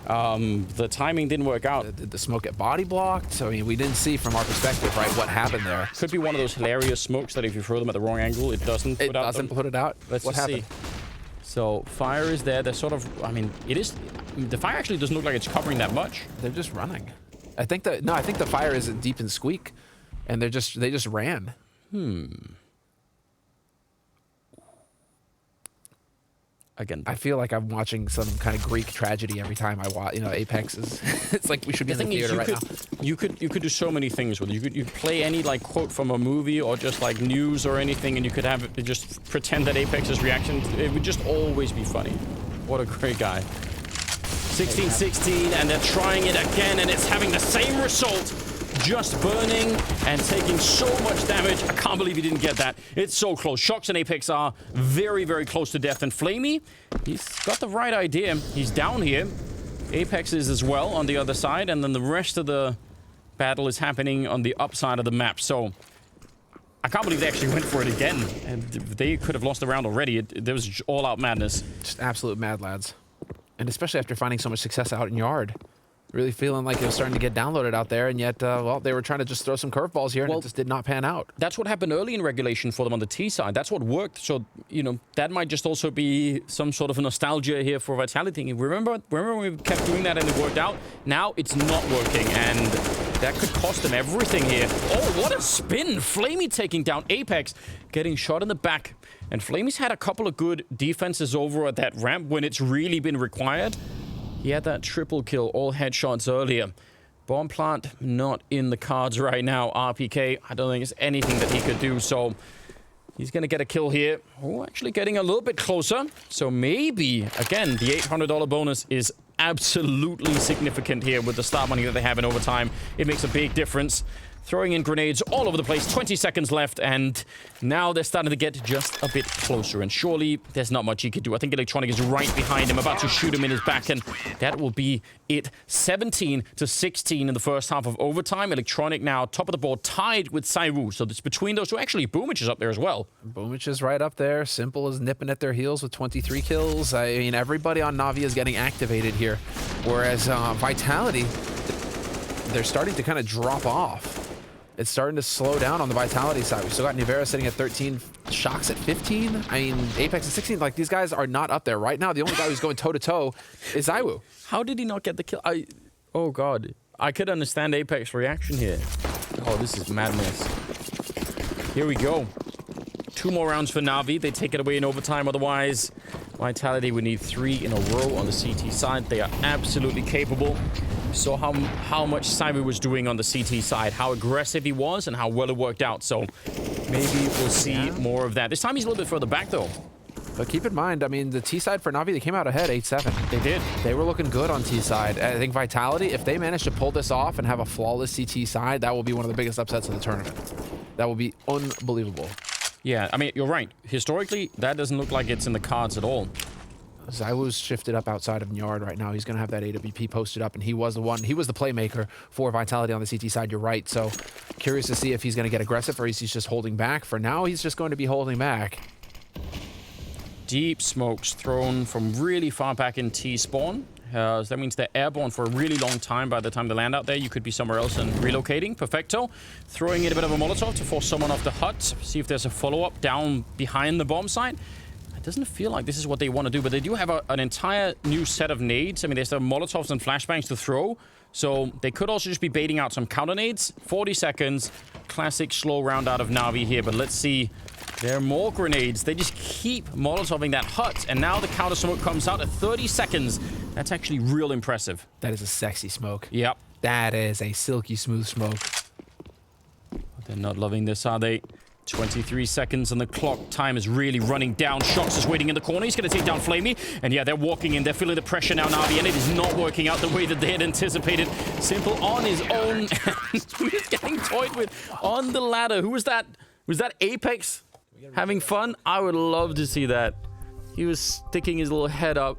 S2: The timing didn't work out.
S1: Did the smoke get body blocked? So, I mean, we didn't see from our perspective, right, what happened there.
S2: Could be one of those hilarious smokes that if you throw them at the wrong angle, it doesn't put
S1: it out?
S2: Let's
S1: what
S2: just
S1: happened?
S2: see. So, fire is there. They're sort of, I mean, the fire actually doesn't look like it's covering that much.
S1: They're just running. I think the fire is deep in Squeak, and they just ran.
S2: Again,
S1: I feel like I'm watching some kind of Greek tragedy every time I watch. You know, Apex is. It's like we should be in the theater right now.
S2: You could do so many things with it. You could play any like quote from a movie or just like news or anything, and you could have it just pretend that Apex's reaction. It would just always be funny. What a great guy. 16-16, and they're trying it again, and it's having the same result. Just burning and taking so much damage. I can't believe he didn't get that. It's so close. Shox and Apex are very, very close to death. And Flamey, he's got the right idea. He's down here. Apex is as well on the other side. And then the rest of the battle is happening on the upside of the map. So I can't believe they actually went for it again. And they could have lost the round already. There was all-out madness.
S1: Just absolute mad lads. And especially after finding so much success out in Yard. Really feeling like it was starting to get downloaded out there, and yet, well, they were trying to just throw some curveballs here, and it just did not pan out.
S2: That's what happened early in regulation for them on the T side. That's what worked. So, you know, that might just also be some sort of a nostalgia here for Vitality. Remember when we kept doing that and it worked out? Now it's not working, and that could cost them everything here. Oh, what a spin! Flamey taking down Apex, getting shot in the back. And Flamey's had a couple of good defenses over at that ramp when it's really been required. He had that triple kill, all headshots earlier. Bomb plant not in the cards right now. RPK, I don't think there's anything that he could do, so he's going to get a kill here. Oh, actually getting a little bit closer. So maybe, again, the $800 bonus is absolutely significant here with the start money that they have in overtime. It makes a big difference. Throwing in grenades all over the place. 20 seconds left, and now they're starting to get just a bit closer. And surely there's not much he could do. I think Electronic is right behind him, about to shoot him in his back, and that will be it. 17-16 in the first half of overtime. Electronic now top of the board, tied with Saiwu. So it's between those two. Actually, Boomich is up there as well.
S1: Boomich is right up there. Simple is nipping at their heels with 23 kills. I mean, everybody on Navi is getting activated here, whereas Vitality, they're starting to kind of drop off. It's starting to slow down on the Vitality side. We still got Nivera sitting at 13, Shox at 15. I mean, Apex at 16. Like, these guys are not up there right now. The only guy who's going toe-to-toe is Zaiwu.
S2: How did he not get the kill? Oh, God. I could understand Apex reaction here. Oh, this is madness. Here we go. 2 more rounds for Na'Vi. They take it away in overtime. Otherwise, Vitality would need 3 in a row on the CT side. They are absolutely capable. We saw how much Saiwu was doing on the CT side, how aggressive he was, and how well it worked out. So maybe we'll see more of that. This time he's a little bit further back, though.
S1: But keep in mind, I mean, the T side for Na'Vi, they came out ahead 8-7.
S2: They did.
S1: They were looking good on T side. I think Vitality, if they manage to pull this off and have a flawless CT side, that will be one of the biggest upsets of the tournament. That will be unbelievable.
S2: Yeah, I mean, you're right. Historically, that doesn't look like it's in the cards at all.
S1: Zaiwu's shifted up outside of Nyard right now. He's going to have that AWP posted up, and he was the playmaker for Vitality on the CT side. You're right. So Curious to see if he's going to get aggressive or he's just holding back. For now, he's just going to be holding back.
S2: Deep smokes thrown from really far back in T-spawn. So that means they're airborne for a really long time. By the time they land out there, you could be somewhere else and relocating. Perfecto. Throwing in a bit of a Molotov to force someone off the hut. See if there's a follow-up down behind the bomb site. It doesn't feel like this is what they want to do, but they do have an entire new set of nades. I mean, there's the Molotovs and flashbangs to throw. So they could also just be baiting out some counter nades. 40 seconds. Classic slow round out of Na'Vi here, but let's see. There are more grenades. They just keep Molotoving that hut, and now the counter smoke comes out at 30 seconds. That's actually real impressive.
S1: That is a sexy smoke.
S2: Yep.
S1: That is a silky smooth smoke.
S2: They're not loving this, are they? 23 seconds and the clock time is really running down. Shox is waiting in the corner. He's going to take down Flamey. And yeah, they're walking in. They're feeling the pressure now, Na'Vi, and it is not working out the way that they had anticipated. Simple on his own. He's getting toyed with on the ladder. Who was that? Was that Apex? Having fun? I would love to see that. He was sticking his little head up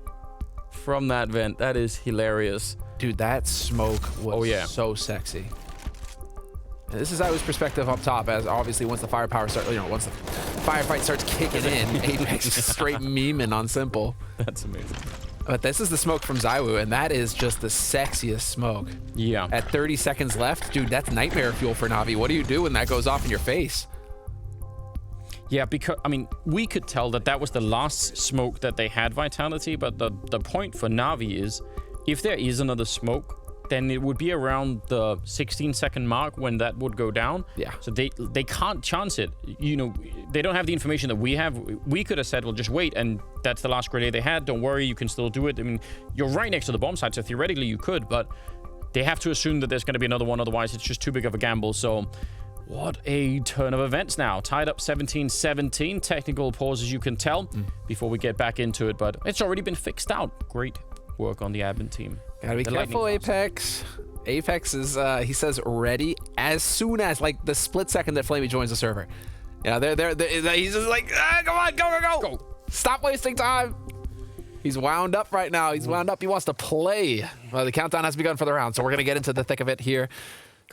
S2: from that vent. That is hilarious.
S1: Dude, that smoke was so sexy. And this is Iwo's perspective up top, as obviously once the firepower starts, once the firefight starts kicking in, Apex is straight memeing on Simple.
S2: That's amazing.
S1: But this is the smoke from ZywOo, and that is just the sexiest smoke.
S2: Yeah.
S1: At 30 seconds left, dude, that's nightmare fuel for Na'Vi. What do you do when that goes off in your face?
S2: Yeah, because, I mean, we could tell that that was the last smoke that they had Vitality, but the point for Na'Vi is, if there is another smoke, then it would be around the 16-second mark when that would go down.
S1: Yeah.
S2: So they can't chance it. You know, they don't have the information that we have. We could have said, well, just wait, and that's the last grenade they had. Don't worry, you can still do it. I mean, you're right next to the bomb site, so theoretically you could, but they have to assume that there's going to be another one, otherwise it's just too big of a gamble. So what a turn of events now. Tied up 17-17. Technical pause, as you can tell, before we get back into it, but it's already been fixed out. Great work on the admin team.
S1: Gotta be careful, Apex. Apex is, he says, ready as soon as, like, the split second that Flamey joins the server. Yeah, he's just like, come on, go. Stop wasting time. He's wound up right now. He's wound up. He wants to play. Well, the countdown has begun for the round, so we're going to get into the thick of it here.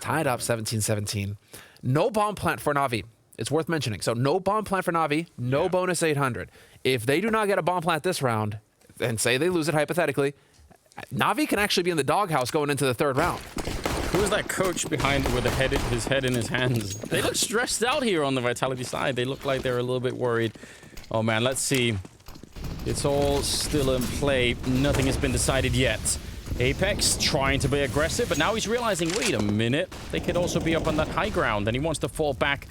S1: Tied up 17-17. No bomb plant for Na'Vi. It's worth mentioning. So no bomb plant for Na'Vi, no bonus 800. If they do not get a bomb plant this round, and say they lose it hypothetically, Na'Vi can actually be in the doghouse going into the third round.
S2: Who is that coach behind with his head in his hands? They look stressed out here on the Vitality side. They look like they're a little bit worried. Oh man, let's see. It's all still in play. Nothing has been decided yet. Apex trying to be aggressive, but now he's realizing, wait a minute, they could also be up on that high ground, and he wants to fall back.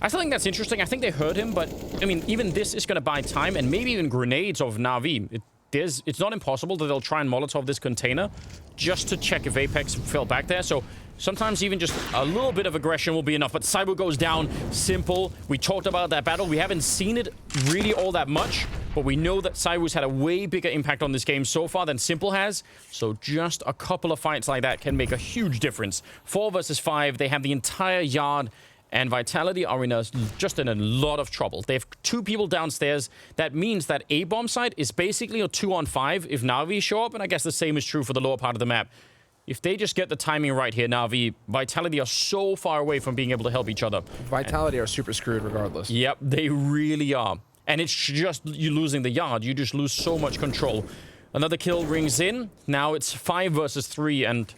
S2: I still think that's interesting. I think they heard him, but I mean, even this is going to buy time, and maybe even grenades of Na'Vi. It's not impossible that they'll try and Molotov this container just to check if Apex fell back there. So sometimes even just a little bit of aggression will be enough. But ZywOo goes down. Simple. We talked about that battle. We haven't seen it really all that much, but we know that ZywOo's had a way bigger impact on this game so far than Simple has. So just a couple of fights like that can make a huge difference. 4 versus 5. They have the entire yard. And Vitality are just in a lot of trouble. They have 2 people downstairs. That means that a bomb site is basically a 2-on-5 if Na'Vi show up. And I guess the same is true for the lower part of the map. If they just get the timing right here, Na'Vi, Vitality are so far away from being able to help each other.
S1: Vitality are super screwed regardless.
S2: Yep, they really are. And it's just you losing the yard. You just lose so much control. Another kill rings in. Now it's 5 versus 3, and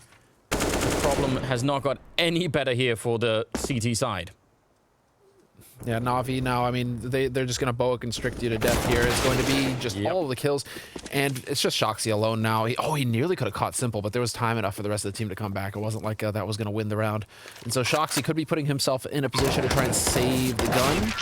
S2: the problem has not got any better here for the CT side.
S1: Yeah, Na'Vi now, I mean, they're just going to boa constrict you to death here. It's going to be just all of the kills. And it's just Shoxy alone now. He nearly could have caught Simple, but there was time enough for the rest of the team to come back. It wasn't like that was going to win the round. And so Shoxy could be putting himself in a position to try and save the gun.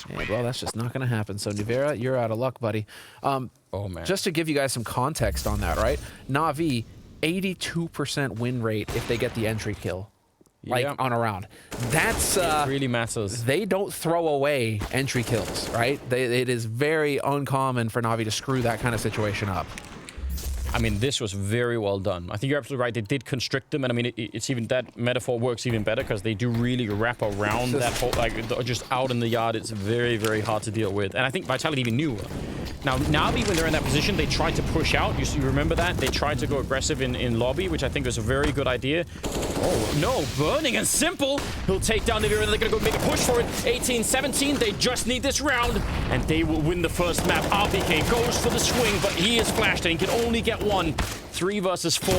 S1: And, well, that's just not going to happen. So, Nuvera, you're out of luck, buddy. Oh, man. Just to give you guys some context on that, right? Na'Vi, 82% win rate if they get the entry kill. Like, on a round. That's
S2: it really matters.
S1: They don't throw away entry kills, right? It is very uncommon for Na'Vi to screw that kind of situation up.
S2: I mean, this was very well done. I think you're absolutely right. They did constrict them, and I mean, it's even that metaphor works even better because they do really wrap around that whole, like, just out in the yard. It's very, very hard to deal with. And I think Vitality even knew Now, Navi, when they're in that position, they try to push out. You remember that? They tried to go aggressive in lobby, which I think was a very good idea. Oh, no. Burning and Simple. He'll take down Nibiru, and they're going to go make a push for it. 18-17. They just need this round, and they will win the first map. RPK goes for the swing, but he is flashed, and he can only get one. 3 versus 4.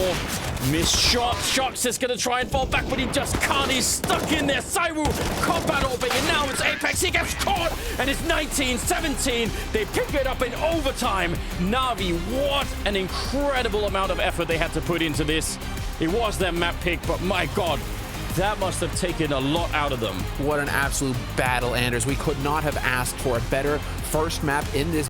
S2: Missed shot. Shox is going to try and fall back, but he just can't. He's stuck in there. Saiwu, combat orbing, and now it's Apex. He gets caught, and it's 19-17. They pick it up in overtime. Navi, what an incredible amount of effort they had to put into this. It was their map pick, but my God, that must have taken a lot out of them.
S1: What an absolute battle, Anders. We could not have asked for a better first map in this